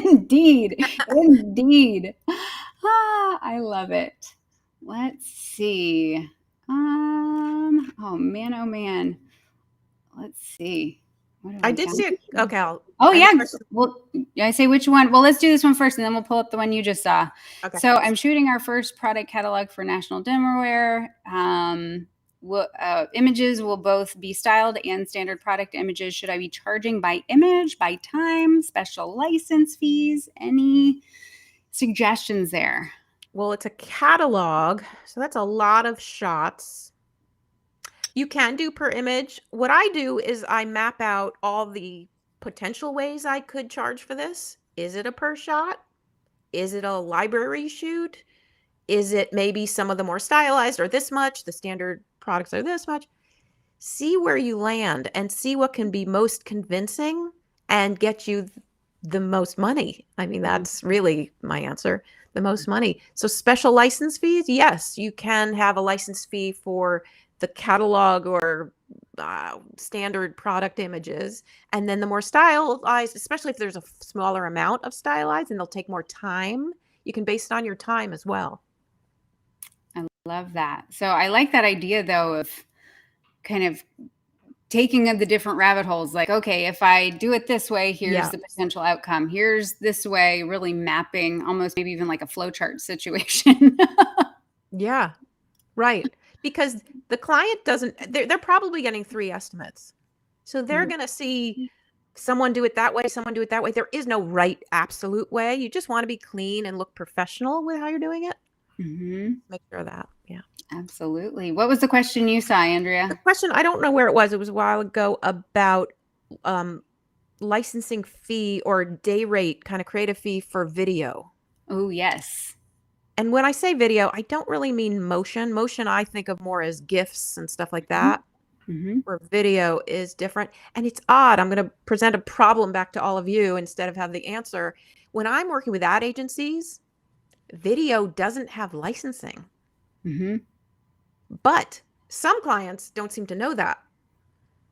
Indeed. Indeed. I love it. Let's see. Oh man. Let's see. I did see it. Okay. Yeah. Well, I say which one? Well, let's do this one first, and then we'll pull up the one you just saw. Okay. So I'm shooting our first product catalog for National Dinnerware. Images will both be styled and standard product images. Should I be charging by image, by time, special license fees? Any suggestions there? Well, it's a catalog, so that's a lot of shots. You can do per image. What I do is I map out all the potential ways I could charge for this. Is it a per shot? Is it a library shoot? Is it maybe some of the more stylized or this much? The standard products are this much. See where you land and see what can be most convincing and get you the most money. I mean, that's really my answer, the most money. So special license fees, yes, you can have a license fee for the catalog or standard product images. And then the more stylized, especially if there's a smaller amount of stylized and they'll take more time, you can base it on your time as well. I love that. So I like that idea, though, of kind of taking the different rabbit holes. Like, okay, if I do it this way, here's the potential outcome. Here's this way, really mapping, almost maybe even like a flowchart situation. Yeah, right. Because the client they're probably getting 3 estimates. So they're going to see someone do it that way, someone do it that way. There is no right absolute way. You just want to be clean and look professional with how you're doing it. Make sure of that. Yeah. Absolutely. What was the question you saw, Andrea? The question, I don't know where it was. It was a while ago, about licensing fee or day rate, kind of creative fee for video. Oh, yes. And when I say video, I don't really mean motion. Motion I think of more as GIFs and stuff like that. Where video is different. And it's odd. I'm going to present a problem back to all of you instead of have the answer. When I'm working with ad agencies, video doesn't have licensing. But some clients don't seem to know that.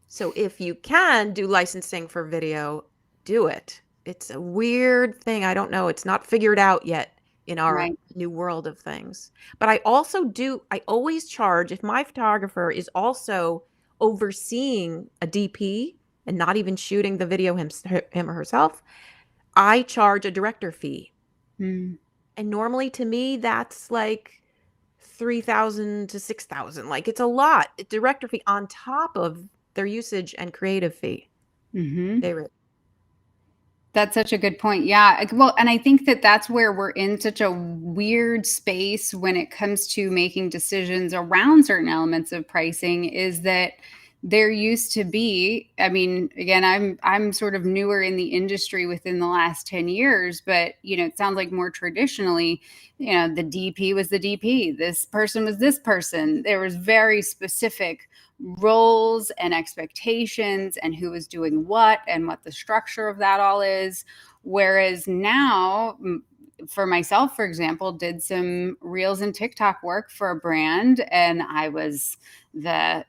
So if you can do licensing for video, do it. It's a weird thing. I don't know. It's not figured out yet in our new world of things. But I always charge if my photographer is also overseeing a DP and not even shooting the video him or herself, I charge a director fee. And normally to me, that's like $3,000 to $6,000. Like, it's a lot. A director fee on top of their usage and creative fee. That's such a good point. Yeah. Well, and I think that's where we're in such a weird space when it comes to making decisions around certain elements of pricing, is that there used to be, I mean, again, I'm sort of newer in the industry within the last 10 years, but it sounds like more traditionally, the DP was the DP, this person was this person. There was very specific roles and expectations and who was doing what and what the structure of that all is. Whereas now, for myself, for example, did some reels and TikTok work for a brand, and I was I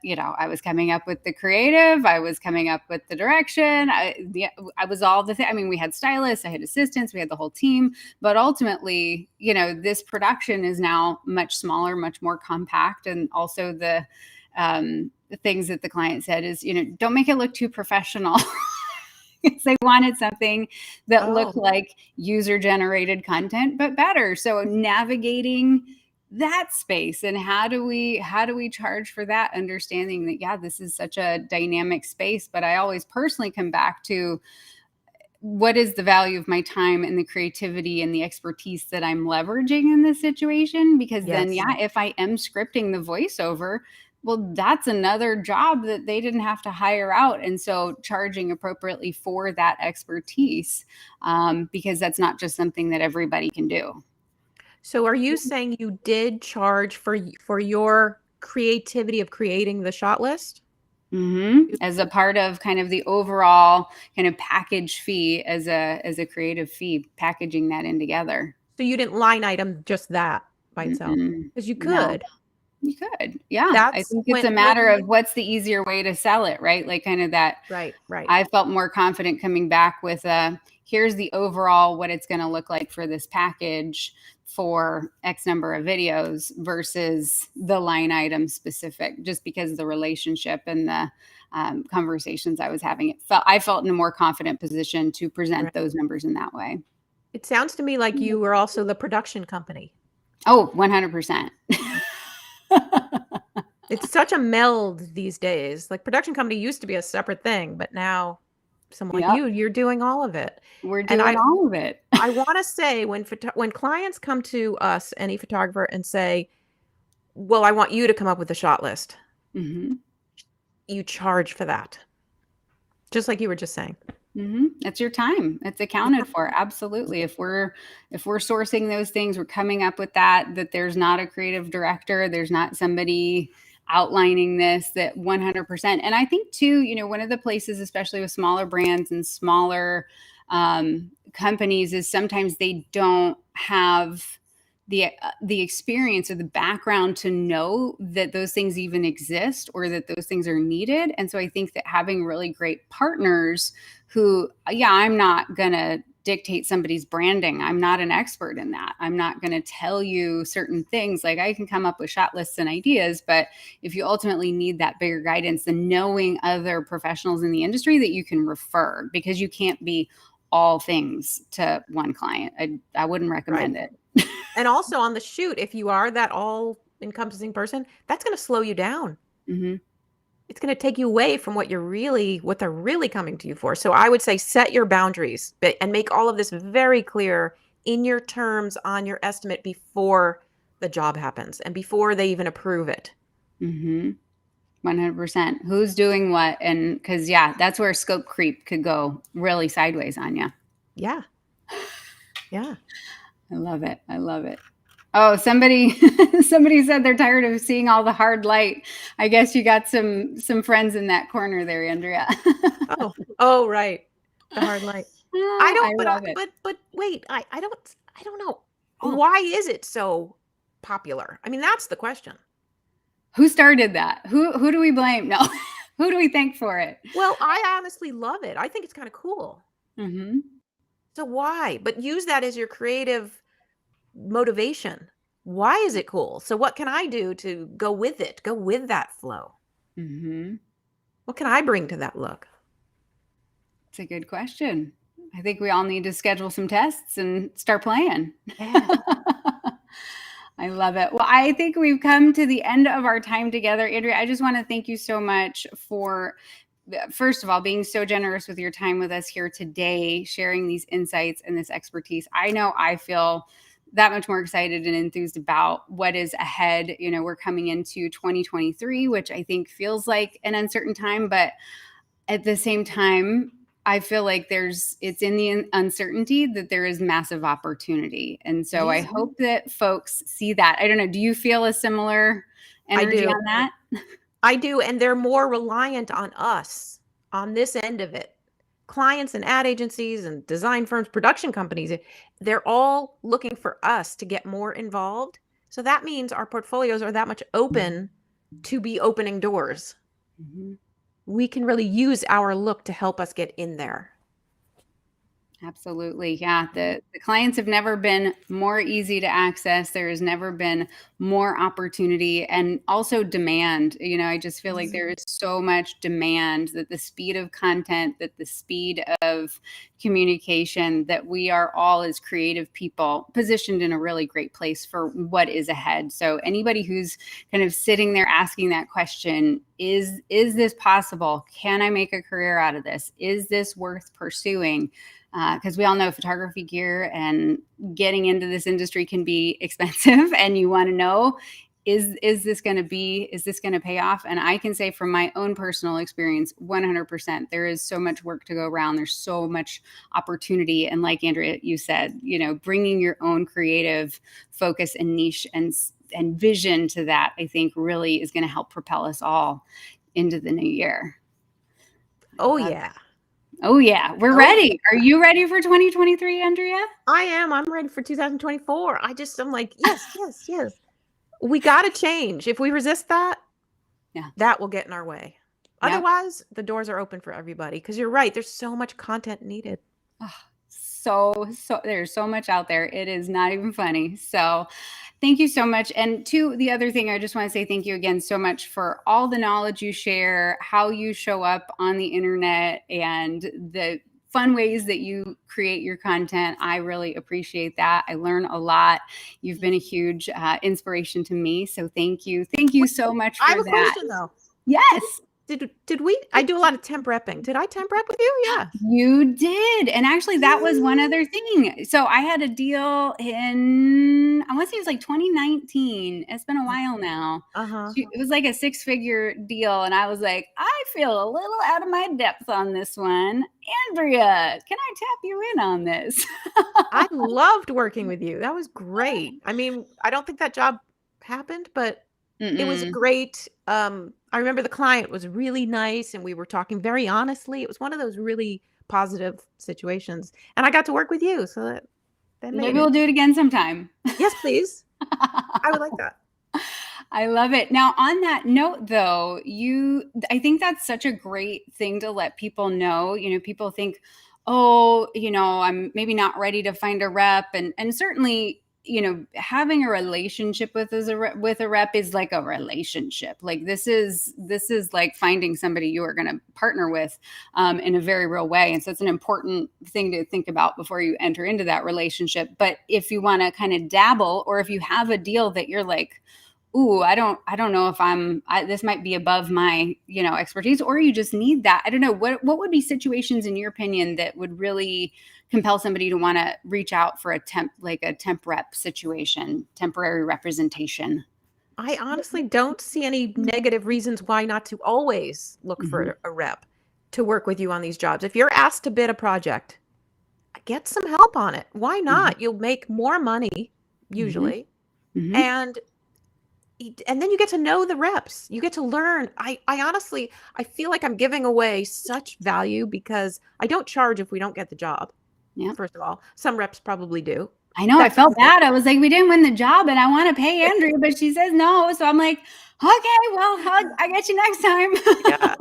was coming up with the creative, I was coming up with the direction. I was all the thing. I mean, we had stylists, I had assistants, we had the whole team, but ultimately, this production is now much smaller, much more compact, and also the things that the client said is, don't make it look too professional. They wanted something that looked Oh, like user generated content, but better. So navigating that space, and how do we charge for that, understanding that, yeah, this is such a dynamic space. But I always personally come back to, what is the value of my time and the creativity and the expertise that I'm leveraging in this situation? Because then, yes. yeah, if I am scripting the voiceover, well, that's another job that they didn't have to hire out. And so charging appropriately for that expertise, because that's not just something that everybody can do. So are you saying you did charge for your creativity of creating the shot list? As a part of kind of the overall kind of package fee, as a creative fee, packaging that in together. So you didn't line item just that by itself? Because you No. could. You could. Yeah. I That's think it's a matter of what's the easier way to sell it, right? Like, kind of that. right, right, I felt more confident coming back with here's the overall what it's going to look like for this package for X number of videos, versus the line item specific, just because of the relationship and the conversations I was having. I felt in a more confident position to present right. those numbers in that way. It sounds to me like you were also the production company. Oh, 100%. It's such a meld these days. Like production company used to be a separate thing, but now someone like Yep. you're doing all of it. We're And doing all of it. I want to say when clients come to us, any photographer, and say, "Well, I want you to come up with a shot list," Hmm. you charge for that, just like you were just saying. It's your time. It's accounted for. Absolutely. If we're sourcing those things, we're coming up with that there's not a creative director, there's not somebody outlining this, that 100%. And I think too, one of the places, especially with smaller brands and smaller companies, is sometimes they don't have the experience or the background to know that those things even exist or that those things are needed. And so I think that having really great partners who, yeah, I'm not going to dictate somebody's branding. I'm not an expert in that. I'm not going to tell you certain things. Like, I can come up with shot lists and ideas, but if you ultimately need that bigger guidance, then knowing other professionals in the industry that you can refer, because you can't be all things to one client. I wouldn't Right. recommend it. And also on the shoot, if you are that all encompassing person, that's going to slow you down. Hmm. It's going to take you away from what they're really coming to you for. So I would say set your boundaries and make all of this very clear in your terms on your estimate before the job happens and before they even approve it. Hmm. 100%. Who's doing what? And because, yeah, that's where scope creep could go really sideways on you. Yeah. Yeah. I love it. I love it. Oh, somebody somebody said they're tired of seeing all the hard light. I guess you got some friends in that corner there, Andrea. Oh, oh, right. The hard light. I I don't, love it. but wait, I don't know. Oh, Why is it so popular? I mean, that's the question. who started that? Who do we blame? No. Who do we thank for it? Well, I honestly love it. I think it's kind of cool. Hmm. So why? But use that as your creative motivation. Why is it cool? So what can I do to go with it? Go with that flow. Hmm. What can I bring to that look? It's a good question. I think we all need to schedule some tests and start playing. Yeah. I love it. Well, I think we've come to the end of our time together. Andrea, I just want to thank you so much for, first of all, being so generous with your time with us here today, sharing these insights and this expertise. I know I feel that much more excited and enthused about what is ahead. You know, we're coming into 2023, which I think feels like an uncertain time, but at the same time, I feel like it's in the uncertainty that there is massive opportunity. And so I Yeah, hope that folks see that. I don't know. Do you feel a similar I energy do. on that? I do. And they're more reliant on us on this end of it. Clients and ad agencies and design firms, production companies, they're all looking for us to get more involved. So that means our portfolios are that much open to be opening doors. Mhm. We can really use our look to help us get in there. Absolutely. Yeah. The clients have never been more easy to access. There has never been more opportunity and also demand. You know, I just feel like there is so much demand that the speed of content, that the speed of communication, that we are all as creative people positioned in a really great place for what is ahead. So anybody who's kind of sitting there asking that question, is this possible? Can I make a career out of this? Is this worth pursuing? Because we all know photography gear and getting into this industry can be expensive, and you want to know, is this going to pay off? And I can say from my own personal experience, 100%, there is so much work to go around. There's so much opportunity, and like Andrea, you said, you know, bringing your own creative focus and niche and vision to that, I think really is going to help propel us all into the new year. Oh, I love yeah. Oh, yeah. We're Oh, yeah. ready. Are you ready for 2023, Andrea? I am. I'm ready for 2024. I'm like, yes, yes, yes. We got to change. If we resist that, Yeah. that will get in our way. Yep. Otherwise, the doors are open for everybody because you're right. There's so much content needed. Oh, so there's so much out there. It is not even funny. So thank you so much. And to the other thing, I just want to say thank you again so much for all the knowledge you share, how you show up on the internet, and the fun ways that you create your content. I really appreciate that. I learn a lot. You've been a huge inspiration to me. So thank you. Thank you Wait, so much I have for a that. question though. Did Yes. did we? I do a lot of temp repping. Did I temp rep with you? Yeah. You did. And actually, that was one other thing. So I had a deal in, I want to say it was like 2019. It's been a while now. Uh-huh. It was like a six-figure deal. And I was like, I feel a little out of my depth on this one. Andrea, can I tap you in on this? I loved working with you. That was great. I mean, I don't think that job happened, but it was Mm-mm. great. I remember the client was really nice and we were talking very honestly. It was one of those really positive situations. And I got to work with you, so that made Maybe it. we'll do it again sometime. Yes, please. I would like that. I love it. Now, on that note, though, I think that's such a great thing to let people know. You know, people think, oh, you know, I'm maybe not ready to find a rep, and certainly, you know, having a relationship with a rep is like a relationship. Like this is like finding somebody you are going to partner with in a very real way, and so it's an important thing to think about before you enter into that relationship. But if you want to kind of dabble, or if you have a deal that you're like, ooh, I don't know if this might be above my, you know, expertise, or you just need that. I don't know. What would be situations in your opinion that would really compel somebody to want to reach out for like a temp rep situation, temporary representation? I honestly don't see any negative reasons why not to always look Mhm. for a rep to work with you on these jobs. If you're asked to bid a project, get some help on it. Why Mhm. not? You'll make more money Mhm. usually. Mhm. And and then you get to know the reps. You get to learn. I honestly I feel like I'm giving away such value because I don't charge if we don't get the job. Yeah. First of all, some reps probably do. I know, I That's felt okay. bad. I was like, we didn't win the job and I want to pay Andrea, but she says no. So I'm like, okay, well, I get you next Yeah. time.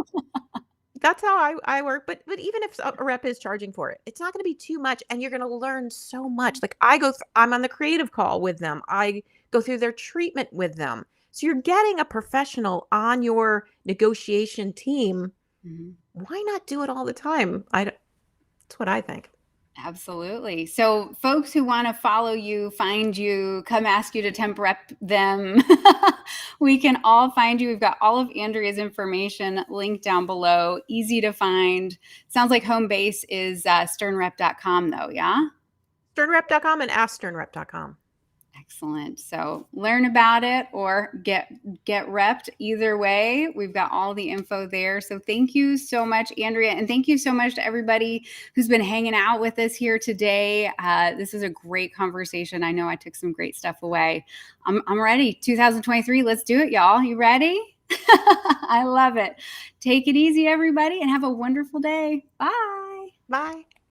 That's how I work, but even if a rep is charging for it, it's not gonna be too much, and you're gonna learn so much. Like, I'm on the creative call with them. I go through their treatment with them. So you're getting a professional on your negotiation team. Mhm. Why not do it all the time? That's what I think. Absolutely. So, folks who want to follow you, find you, come ask you to temp rep them, we can all find you. We've got all of Andrea's information linked down below, easy to find. Sounds like home base is sternrep.com, though. Yeah. Sternrep.com and asksternrep.com. Excellent. So learn about it or get repped. Either way, we've got all the info there. So thank you so much, Andrea. And thank you so much to everybody who's been hanging out with us here today. This is a great conversation. I know I took some great stuff away. I'm ready. 2023. Let's do it, y'all. You ready? I love it. Take it easy, everybody, and have a wonderful day. Bye. Bye.